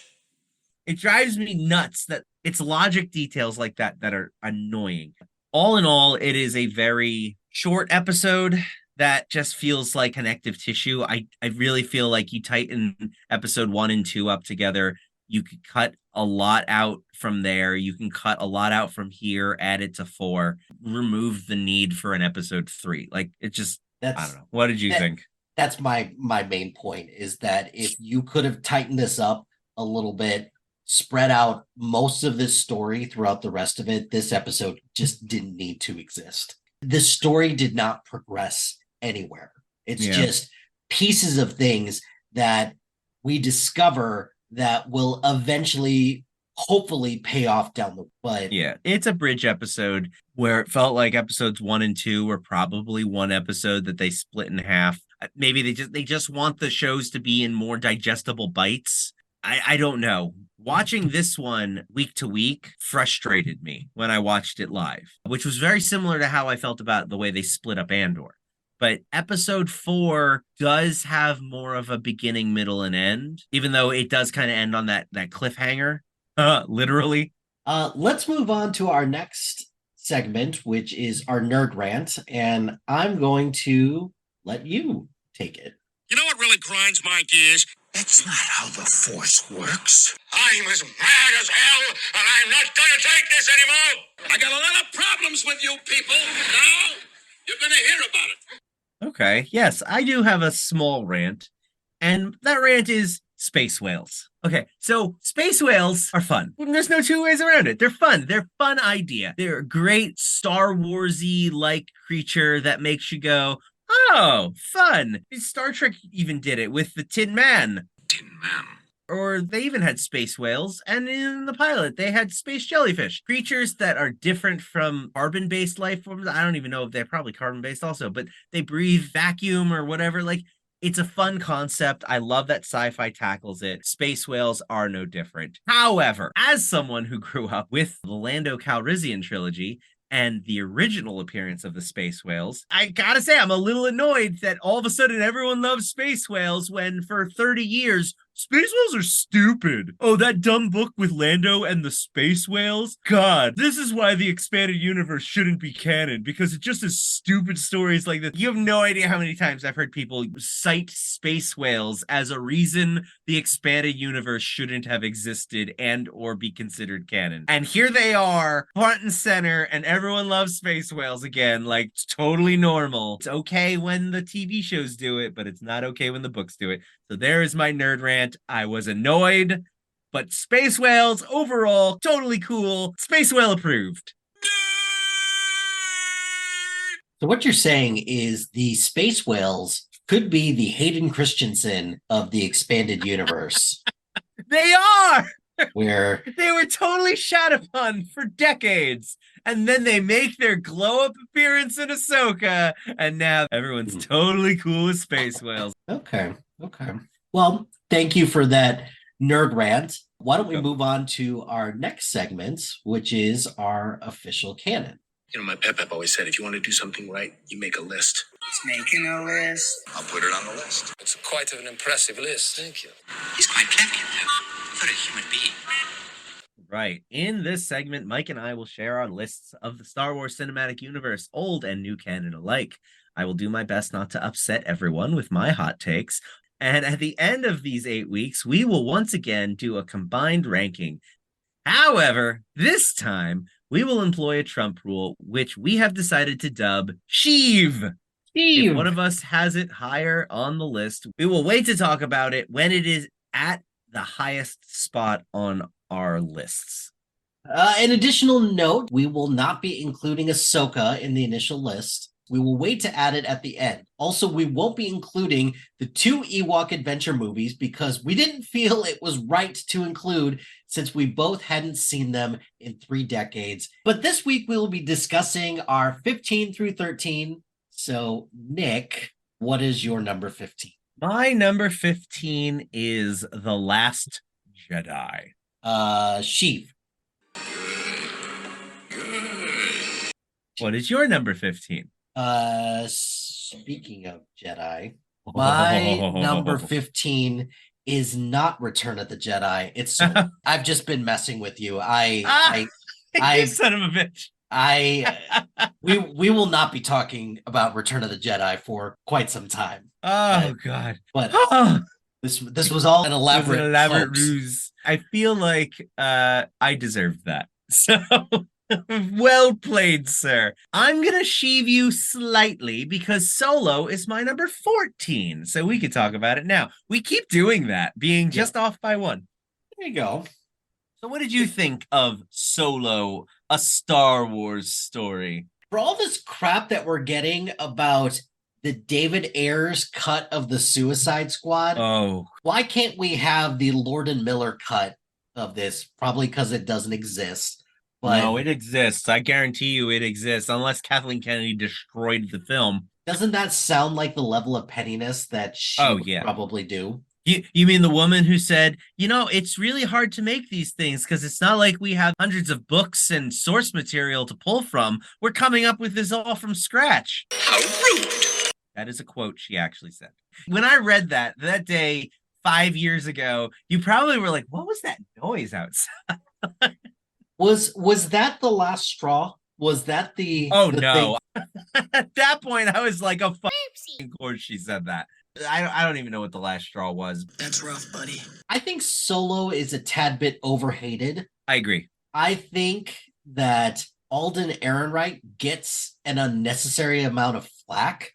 It drives me nuts that it's logic details like that that are annoying. All in all, it is a very short episode that just feels like connective tissue. I really feel like you tighten episode 1 and 2 up together. You could cut a lot out from there. You can cut a lot out from here, add it to 4, remove the need for an episode 3. Like, it just, I don't know. What did you think? That's my main point, is that if you could have tightened this up a little bit, spread out most of this story throughout the rest of it, this episode just didn't need to exist. The story did not progress anywhere. It's just pieces of things that we discover that will eventually, hopefully, pay off down the but yeah, it's a bridge episode where it felt like episodes 1 and 2 were probably one episode that they split in half. Maybe they just want the shows to be in more digestible bites. I don't know. Watching this one week to week frustrated me when I watched it live, which was very similar to how I felt about the way they split up Andor. But episode 4 does have more of a beginning, middle, and end, even though it does kind of end on that cliffhanger, literally. Let's move on to our next segment, which is our nerd rant, and I'm going to let you take it. You know what really grinds my gears? That's not how the Force works. I'm as mad as hell, and I'm not gonna take this anymore. I got a lot of problems with you people. Now, you're gonna hear about it. Okay, yes, I do have a small rant, and that rant is space whales. Okay, so space whales are fun. There's no two ways around it. They're fun. They're a fun idea. They're a great Star Warsy like creature that makes you go, oh, fun. Star Trek even did it with the Tin Man. Tin Man. Or they even had space whales, and in the pilot, they had space jellyfish. Creatures that are different from carbon-based life forms. I don't even know if they're probably carbon-based also, but they breathe vacuum or whatever. Like, it's a fun concept. I love that sci-fi tackles it. Space whales are no different. However, as someone who grew up with the Lando Calrissian trilogy, and the original appearance of the space whales, I gotta say, I'm a little annoyed that all of a sudden everyone loves space whales when for 30 years, space whales are stupid. Oh, that dumb book with Lando and the space whales? God, this is why the expanded universe shouldn't be canon, because it just has stupid stories like this. You have no idea how many times I've heard people cite space whales as a reason the expanded universe shouldn't have existed and or be considered canon. And here they are, front and center, and everyone loves space whales again, like it's totally normal. It's okay when the TV shows do it, but it's not okay when the books do it. So there is my nerd rant. I was annoyed, but space whales overall, totally cool. Space whale approved. So what you're saying is the space whales could be the Hayden Christensen of the expanded universe. They are! Where they were totally shat upon for decades. And then they make their glow up appearance in Ahsoka, and now everyone's totally cool with space whales. Okay. Well, thank you for that nerd rant. Why don't we move on to our next segment, which is our official canon? You know, my pep always said, if you want to do something right, you make a list. He's making a list. I'll put it on the list. It's quite an impressive list. Thank you. He's quite clever, for a human being. Right. In this segment, Mike and I will share our lists of the Star Wars cinematic universe, old and new canon alike. I will do my best not to upset everyone with my hot takes. And at the end of these 8 weeks, we will once again do a combined ranking. However, this time, we will employ a Trump rule, which we have decided to dub Sheev. If one of us has it higher on the list, we will wait to talk about it when it is at the highest spot on our lists. An additional note, we will not be including Ahsoka in the initial list. We will wait to add it at the end. Also, we won't be including the 2 Ewok adventure movies because we didn't feel it was right to include since we both hadn't seen them in 3 decades. But this week we will be discussing our 15 through 13. So, Nick, what is your number 15? My number 15 is The Last Jedi. Sheev. What is your number 15? Speaking of Jedi, my number 15 is not Return of the Jedi. It's I've just been messing with you. You son of a bitch. We will not be talking about Return of the Jedi for quite some time. Oh God. But this was all an elaborate ruse. I feel like I deserved that. So well played, sir. I'm gonna sheave you slightly because Solo is my number 14. So we could talk about it now. We keep doing that, being just off by 1. There you go. So what did you think of Solo, a Star Wars story? For all this crap that we're getting about the David Ayers cut of the Suicide Squad, why can't we have the Lord and Miller cut of this? Probably because it doesn't exist. But no, it exists. I guarantee you it exists, unless Kathleen Kennedy destroyed the film. Doesn't that sound like the level of pettiness that she would probably do? You mean the woman who said, it's really hard to make these things because it's not like we have hundreds of books and source material to pull from. We're coming up with this all from scratch. How rude. That is a quote she actually said. When I read that day 5 years ago, you probably were like, what was that noise outside? Was that the last straw? Was that the... Oh, no. At that point, I was like, of course she said that. I don't even know what the last straw was. That's rough, buddy. I think Solo is a tad bit overhated. I agree. I think that Alden Ehrenreich gets an unnecessary amount of flack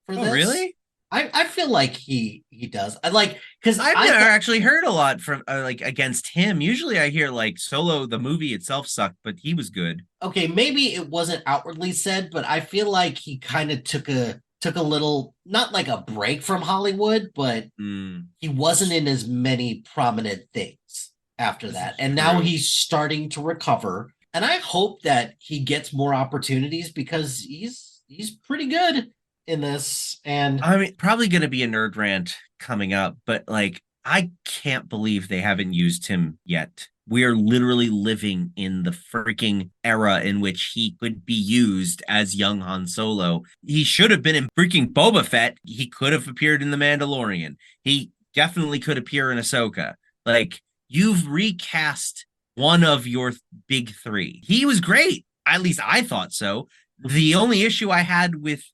for Oh, this. really? I feel like he does. I like because I've never actually heard a lot from like against him. Usually I hear like Solo, the movie itself sucked, but he was good. okay, maybe it wasn't outwardly said, but I feel like he kind of took a little, not like a break from Hollywood, but he wasn't in as many prominent things after that. And now he's starting to recover. And I hope that he gets more opportunities because he's pretty good in this. And I mean, probably going to be a nerd rant coming up, but like, I can't believe they haven't used him yet. We are literally living in the freaking era in which he could be used as young Han Solo. He should have been in freaking Boba Fett. He could have appeared in The Mandalorian. He definitely could appear in Ahsoka. Like, you've recast one of your big three. He was great. At least I thought so. The only issue I had with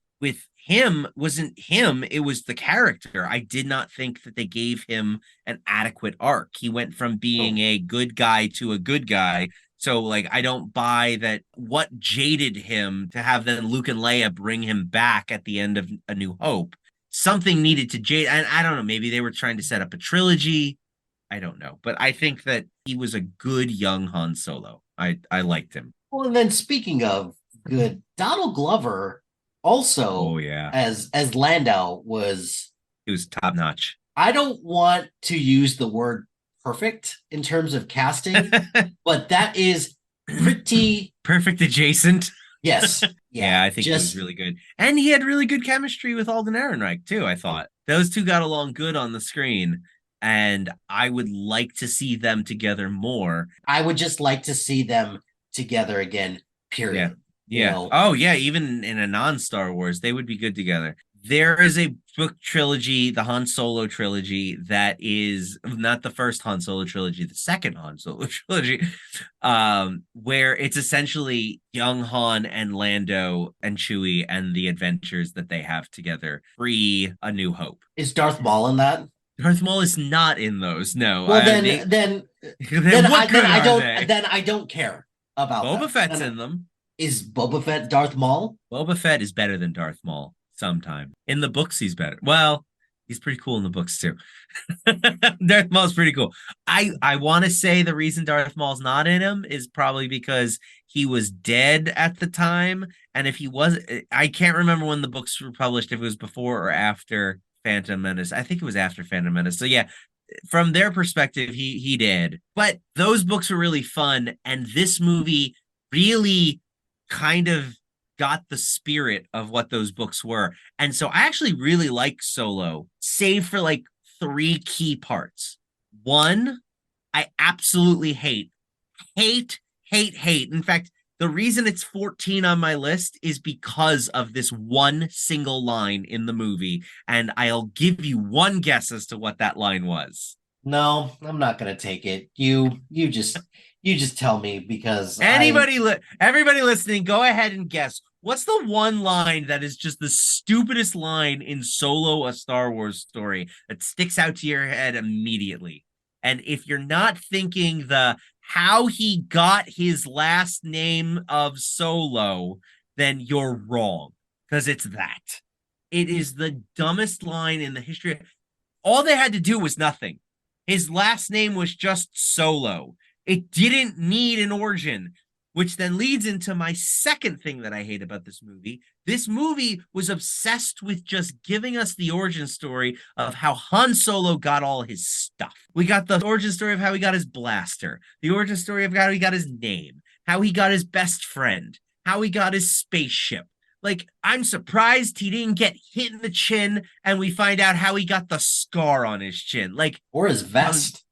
him wasn't him, it was the character. I did not think that they gave him an adequate arc. He went from being a good guy to a good guy. So like I don't buy that what jaded him to have then Luke and Leia bring him back at the end of A New Hope. Something needed to jade, and I don't know, maybe they were trying to set up a trilogy. I don't know, but I think that he was a good young Han Solo. I liked him. well, and then speaking of good, Donald Glover also as Lando he was top notch. I don't want to use the word perfect in terms of casting, but that is pretty perfect adjacent. Yes. Yeah, I think he was really good. And he had really good chemistry with Alden Ehrenreich too, I thought. Those two got along good on the screen, and I would like to see them together more. I would just like to see them together again, period. Yeah. You know? Oh, yeah. Even in a non-Star Wars, they would be good together. There is a book trilogy, the Han Solo trilogy, that is not the first Han Solo trilogy, the second Han Solo trilogy, where it's essentially young Han and Lando and Chewie and the adventures that they have together pre A New Hope. Is Darth Maul in that? Darth Maul is not in those. No. Well, then I don't care about Boba Fett's in them. Is Boba Fett Darth Maul? Boba Fett is better than Darth Maul sometime. In the books, he's better. Well, he's pretty cool in the books too. Darth Maul's pretty cool. I want to say the reason Darth Maul's not in him is probably because he was dead at the time. And if he was, I can't remember when the books were published, if it was before or after Phantom Menace. I think it was after Phantom Menace. So yeah, from their perspective, he did. But those books were really fun. And this movie really kind of got the spirit of what those books were. And so I actually really like Solo, save for like three key parts. One, I absolutely hate. In fact, the reason it's 14 on my list is because of this one single line in the movie. And I'll give you one guess as to what that line was. No, I'm not going to take it. You just tell me, because everybody listening, go ahead and guess. What's the one line that is just the stupidest line in Solo, a Star Wars story that sticks out to your head immediately? And if you're not thinking the how he got his last name of Solo, then you're wrong, because it's that. It is the dumbest line in the history. All they had to do was nothing. His last name was just Solo. It didn't need an origin, which then leads into my second thing that I hate about this movie. This movie was obsessed with just giving us the origin story of how Han Solo got all his stuff. We got the origin story of how he got his blaster, the origin story of how he got his name, how he got his best friend, how he got his spaceship. Like, I'm surprised he didn't get hit in the chin and we find out how he got the scar on his chin. Like, or his vest.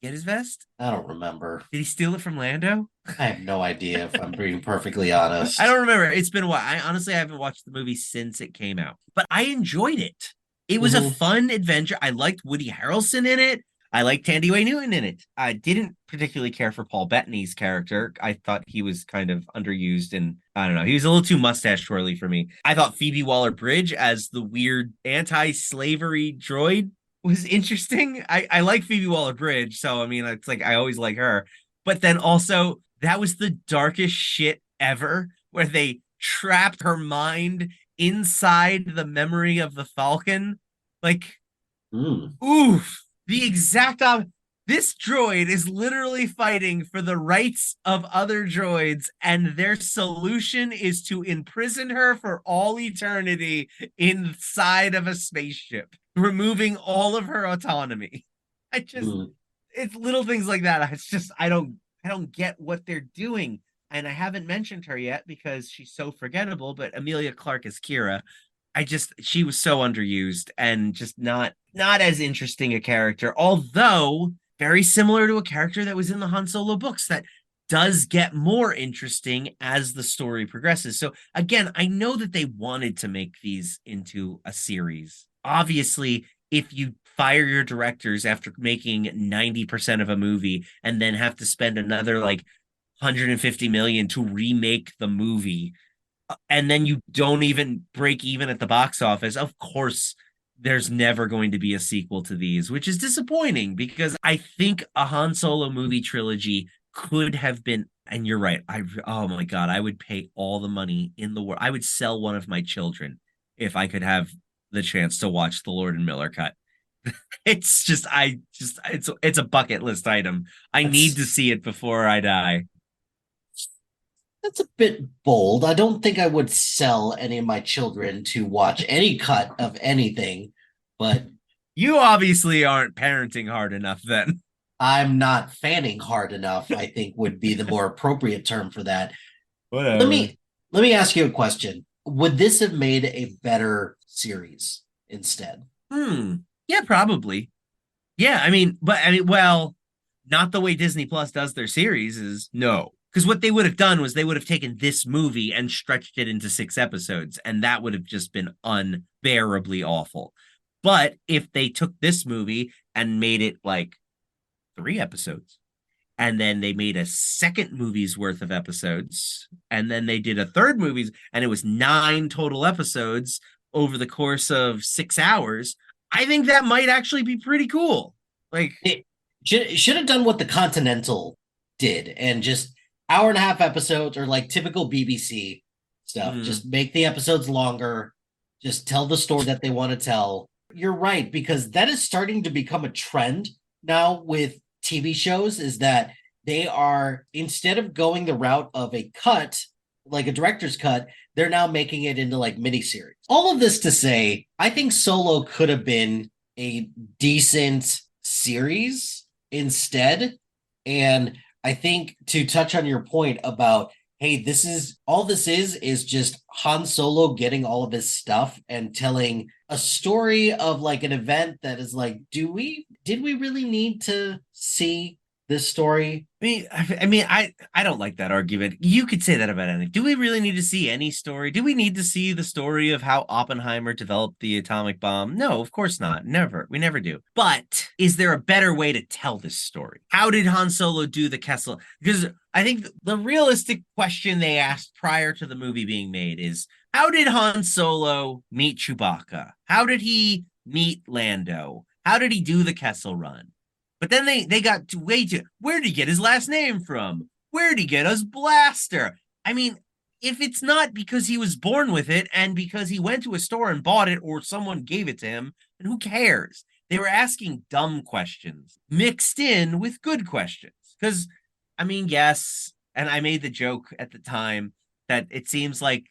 Get his vest? I don't remember. Did he steal it from Lando? I have no idea, if I'm being perfectly honest. I don't remember. It's been a while. I haven't watched the movie since it came out, but I enjoyed it. It was a fun adventure. I liked Woody Harrelson in it. I liked Tandy Way Newton in it. I didn't particularly care for Paul Bettany's character. I thought he was kind of underused, and I don't know. He was a little too mustache twirly for me. I thought Phoebe Waller-Bridge as the weird anti-slavery droid was interesting. I like Phoebe Waller-Bridge, so I mean, it's like I always like her. But then also, that was the darkest shit ever, where they trapped her mind inside the memory of the Falcon. Like, Mm. oof, the exact this droid is literally fighting for the rights of other droids, and their solution is to imprison her for all eternity inside of a spaceship, removing all of her autonomy. I just, Mm. it's little things like that. It's just, I don't get what they're doing. And I haven't mentioned her yet because she's so forgettable, but Amelia Clark is Kira. She was so underused and just not as interesting a character, although very similar to a character that was in the Han Solo books that does get more interesting as the story progresses. So again, I know that they wanted to make these into a series. Obviously, if you fire your directors after making 90% of a movie and then have to spend another like 150 million to remake the movie, and then you don't even break even at the box office, of course there's never going to be a sequel to these, which is disappointing because I think a Han Solo movie trilogy could have been, and you're right, oh my god, I would pay all the money in the world. I would sell one of my children if I could have the chance to watch the Lord and Miller cut. It's a bucket list item. I need to see it before I die. That's a bit bold. I don't think I would sell any of my children to watch any cut of anything, but You obviously aren't parenting hard enough then. I'm not fanning hard enough, I think would be the more appropriate term for that. Whatever. Let me ask you a question. Would this have made a better series instead? Yeah, probably. Yeah, well, not the way Disney Plus does their series is no. Because what they would have done was they would have taken this movie and stretched it into 6 episodes, and that would have just been unbearably awful. But if they took this movie and made it like 3 episodes, and then they made a second movie's worth of episodes, and then they did a third movie's, and it was 9 total episodes over the course of 6 hours, I think that might actually be pretty cool. Like, it should have done what the Continental did and just hour and a half episodes, or like typical BBC stuff. Just make the episodes longer, just tell the story that they want to tell. You're right, because that is starting to become a trend now with TV shows, is that they are, instead of going the route of a cut, like a director's cut, they're now making it into like miniseries. All of this to say, I think Solo could have been a decent series instead. And I think, to touch on your point about, hey, this is just Han Solo getting all of his stuff and telling a story of like an event that is like, did we really need to see this story? I don't like that argument. You could say that about anything. Do we really need to see any story? Do we need to see the story of how Oppenheimer developed the atomic bomb? No, of course not. Never. We never do. But is there a better way to tell this story? How did Han Solo do the Kessel? Because I think the realistic question they asked prior to the movie being made is, how did Han Solo meet Chewbacca? How did he meet Lando? How did he do the Kessel Run? But then they got to way too. Where did he get his last name from? Where did he get his blaster? I mean, if it's not because he was born with it and because he went to a store and bought it or someone gave it to him, then who cares? They were asking dumb questions mixed in with good questions. Because, yes, and I made the joke at the time that it seems like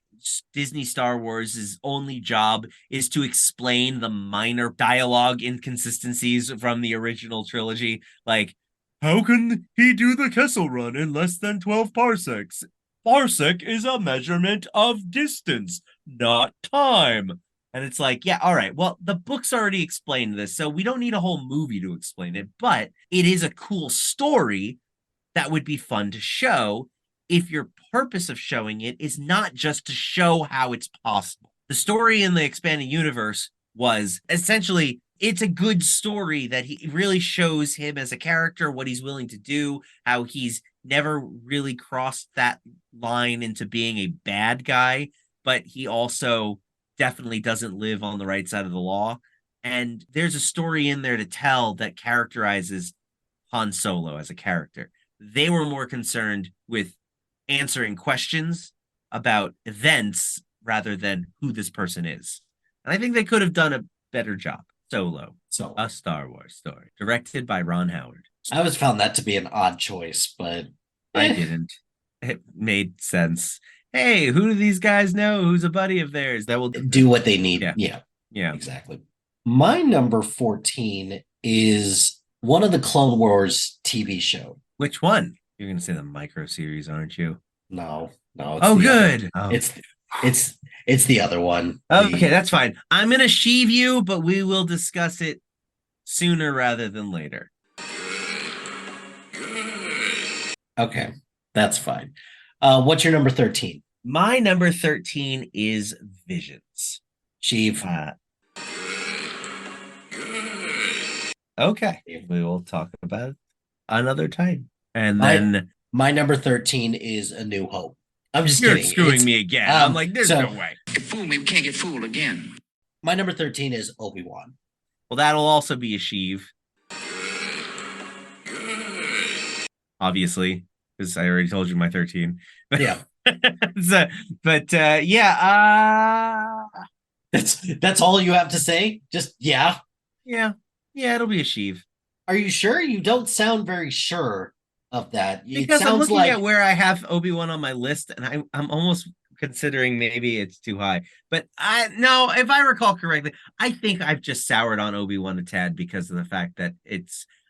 Disney Star Wars' only job is to explain the minor dialogue inconsistencies from the original trilogy. Like, how can he do the Kessel Run in less than 12 parsecs? Parsec is a measurement of distance, not time. And it's like, yeah, all right, well, the books already explained this, so we don't need a whole movie to explain it, but it is a cool story that would be fun to show if your purpose of showing it is not just to show how it's possible. The story in the expanding universe was essentially, it's a good story that he really shows him as a character, what he's willing to do, how he's never really crossed that line into being a bad guy, but he also definitely doesn't live on the right side of the law. And there's a story in there to tell that characterizes Han Solo as a character. They were more concerned with answering questions about events rather than who this person is. And I think they could have done a better job. Solo, a Star Wars story, directed by Ron Howard. I always found that to be an odd choice, but I didn't. It made sense. Hey, who do these guys know? Who's a buddy of theirs that will do what they need? Yeah, exactly. My number 14 is one of the Clone Wars TV show. Which one? You're going to say the micro series, aren't you? No. Oh, good. It's the other one. Okay, that's fine. I'm going to sheave you, but we will discuss it sooner rather than later. Okay, that's fine. What's your number 13? My number 13 is Visions. Sheev. Okay, we will talk about it another time. And then my number 13 is A New Hope. I'm just You're kidding. screwing me again. I'm like, there's no way. Fool me, we can't get fooled again. My number 13 is Obi-Wan. Well, that'll also be a sheave. Obviously, because I already told you my 13. But, yeah. That's all you have to say? Just yeah, it'll be a sheave. Are you sure? You don't sound very sure of that. Because I'm looking at where I have Obi-Wan on my list, and I'm almost considering maybe it's too high. But if I recall correctly, I think I've just soured on Obi-Wan a tad because of the fact that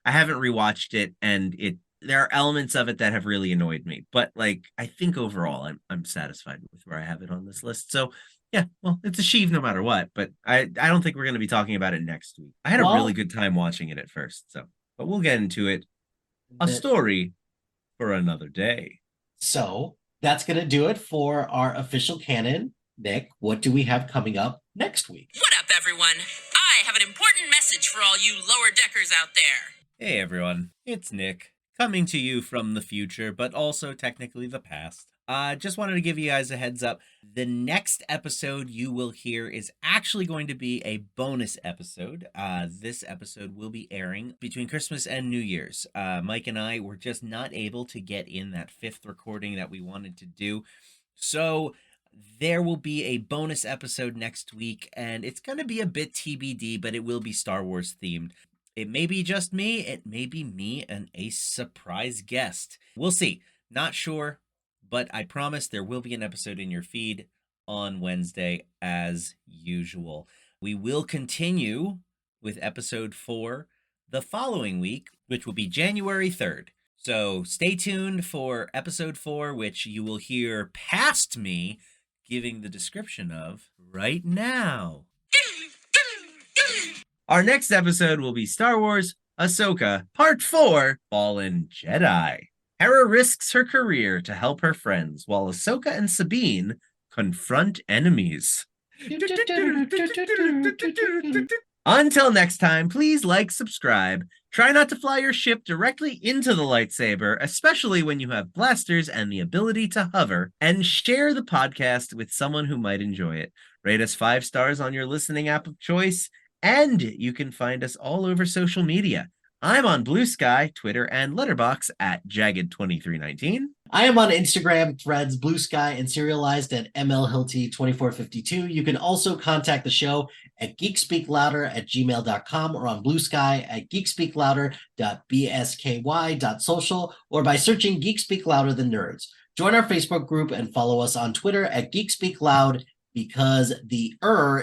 I haven't rewatched it, and there are elements of it that have really annoyed me. But like, I think overall I'm satisfied with where I have it on this list. So yeah, well, it's a sheave no matter what, but I don't think we're going to be talking about it next week. I had a really good time watching it at first, but we'll get into it. A story for another day. So that's going to do it for our official canon. Nick, what do we have coming up next week? What up, everyone? I have an important message for all you lower deckers out there. Hey, everyone. It's Nick, coming to you from the future, but also technically the past. Just wanted to give you guys a heads up. The next episode you will hear is actually going to be a bonus episode. This episode will be airing between Christmas and New Year's. Mike and I were just not able to get in that 5th recording that we wanted to do. So there will be a bonus episode next week, and it's going to be a bit TBD, but it will be Star Wars themed. It may be just me. It may be me and a surprise guest. We'll see. Not sure. But I promise there will be an episode in your feed on Wednesday as usual. We will continue with episode 4 the following week, which will be January 3rd. So stay tuned for episode 4, which you will hear past me giving the description of right now. Our next episode will be Star Wars Ahsoka Part 4, Fallen Jedi. Hera risks her career to help her friends, while Ahsoka and Sabine confront enemies. Until next time, please like, subscribe. Try not to fly your ship directly into the lightsaber, especially when you have blasters and the ability to hover, and share the podcast with someone who might enjoy it. Rate us 5 stars on your listening app of choice, and you can find us all over social media. I'm on Blue Sky, Twitter, and Letterboxd at Jagged2319. I am on Instagram, Threads, Blue Sky, and serialized at MLHilty2452. You can also contact the show at geekspeaklouder@gmail.com or on Blue Sky at geekspeaklouder.bsky.social or by searching Geek Speak Louder than Nerds. Join our Facebook group and follow us on Twitter at Geek Speak Loud because the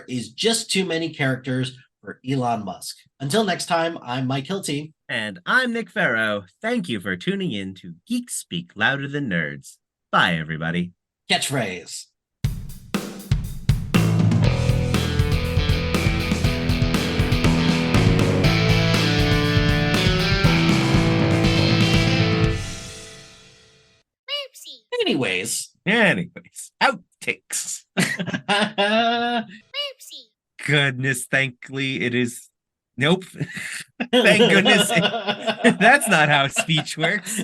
is just too many characters for Elon Musk. Until next time, I'm Mike Hilty. And I'm Nick Farrow. Thank you for tuning in to Geek Speak Louder Than Nerds. Bye, everybody. Catchphrase. Anyways, outtakes. Goodness, thankfully it is. Nope. Thank goodness. That's not how speech works.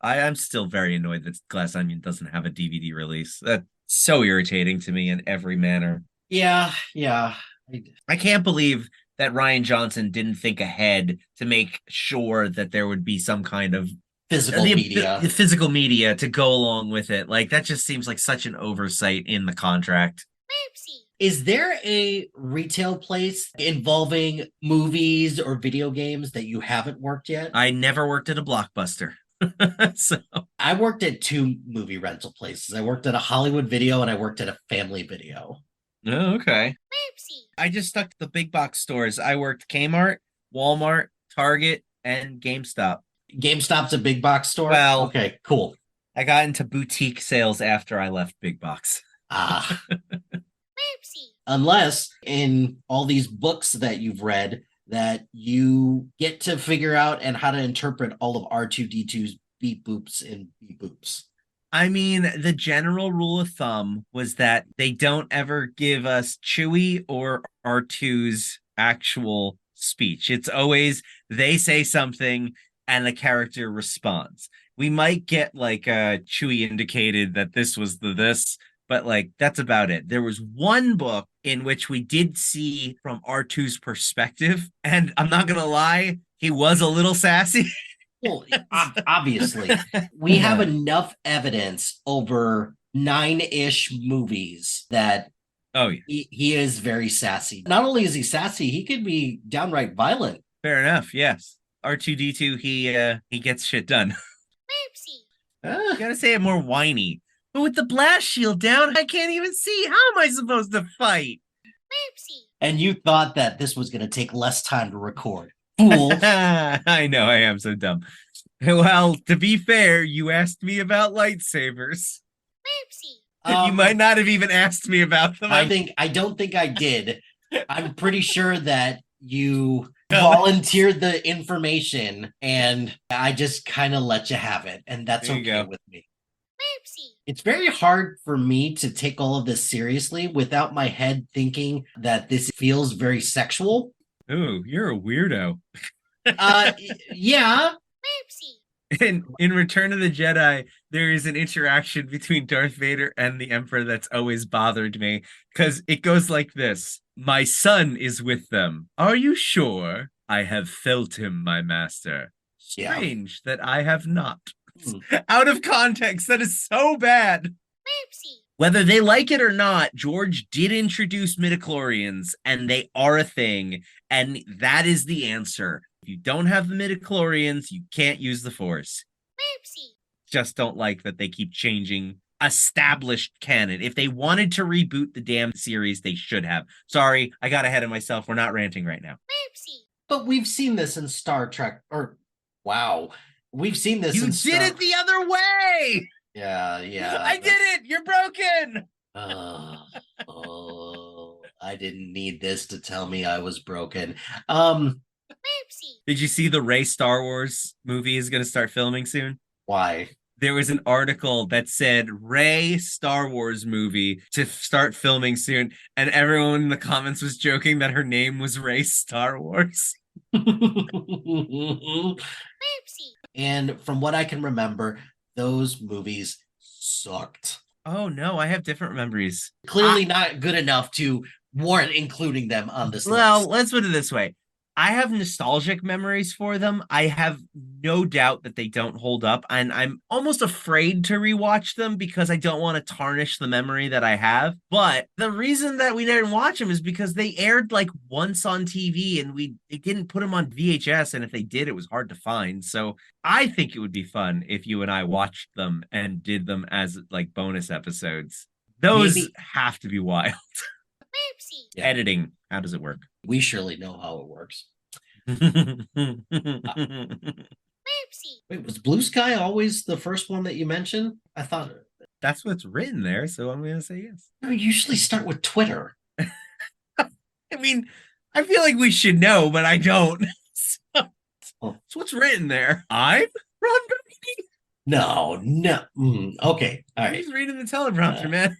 I'm still very annoyed that Glass Onion doesn't have a DVD release. That's so irritating to me in every manner. Yeah. I can't believe that Rian Johnson didn't think ahead to make sure that there would be some kind of physical media. The physical media to go along with it. Like, that just seems like such an oversight in the contract. Is there a retail place involving movies or video games that you haven't worked yet? I never worked at a Blockbuster. So I worked at 2 movie rental places. I worked at a Hollywood Video and I worked at a Family Video. Oh, okay. I just stuck to the big box stores. I worked Kmart, Walmart, Target, and GameStop. GameStop's a big box store? Well, okay, cool. I got into boutique sales after I left big box. Ah. Unless in all these books that you've read that you get to figure out and how to interpret all of R2D2's beep boops and beep boops. I mean, the general rule of thumb was that they don't ever give us Chewie or R2's actual speech. It's always they say something and the character responds. We might get like Chewie indicated that this was the this, but like that's about it. There was one book in which we did see from R2's perspective, and I'm not gonna lie, he was a little sassy. Well, obviously, we have enough evidence over 9-ish movies that he is very sassy. Not only is he sassy, he could be downright violent. Fair enough, yes. R2D2, he gets shit done. You gotta say it more whiny. But with the blast shield down, I can't even see. How am I supposed to fight? And you thought that this was going to take less time to record. Fool. I know, I am so dumb. Well, to be fair, you asked me about lightsabers. You might not have even asked me about them. I don't think I did. I'm pretty sure that you volunteered the information and I just kind of let you have it. And that's okay with me. It's very hard for me to take all of this seriously without my head thinking that this feels very sexual. Ooh, you're a weirdo. Yeah. In Return of the Jedi, there is an interaction between Darth Vader and the Emperor that's always bothered me, because it goes like this. My son is with them. Are you sure? I have felt him, my master. Strange that I have not. Out of context, that is so bad. Whether they like it or not, George did introduce midichlorians, and they are a thing, and that is the answer. If you don't have the midichlorians, you can't use the Force. Just don't like that they keep changing established canon. If they wanted to reboot the damn series, they should have. Sorry, I got ahead of myself. We're not ranting right now. But we've seen this in Star Trek, wow. We've seen this in Star... You did it the other way! Yeah. I did it! You're broken! I didn't need this to tell me I was broken. Did you see the Rey Star Wars movie is going to start filming soon? Why? There was an article that said Rey Star Wars movie to start filming soon, and everyone in the comments was joking that her name was Rey Star Wars. And from what I can remember, those movies sucked. Oh no, I have different memories. Clearly not good enough to warrant including them on this list. Well, let's put it this way. I have nostalgic memories for them. I have no doubt that they don't hold up, and I'm almost afraid to rewatch them because I don't want to tarnish the memory that I have. But the reason that we didn't watch them is because they aired like once on TV, and they didn't put them on VHS, and if they did, it was hard to find. So I think it would be fun if you and I watched them and did them as like bonus episodes. Those have to be wild. Yeah. Editing, how does it work? We surely know how it works. Wait, was Blue Sky always the first one that you mentioned? I thought that's what's written there, so I'm going to say yes. I usually start with Twitter. I mean, I feel like we should know, but I don't. So what's written there? I'm Ron Burgundy? No. Okay, all right. He's reading the teleprompter, man.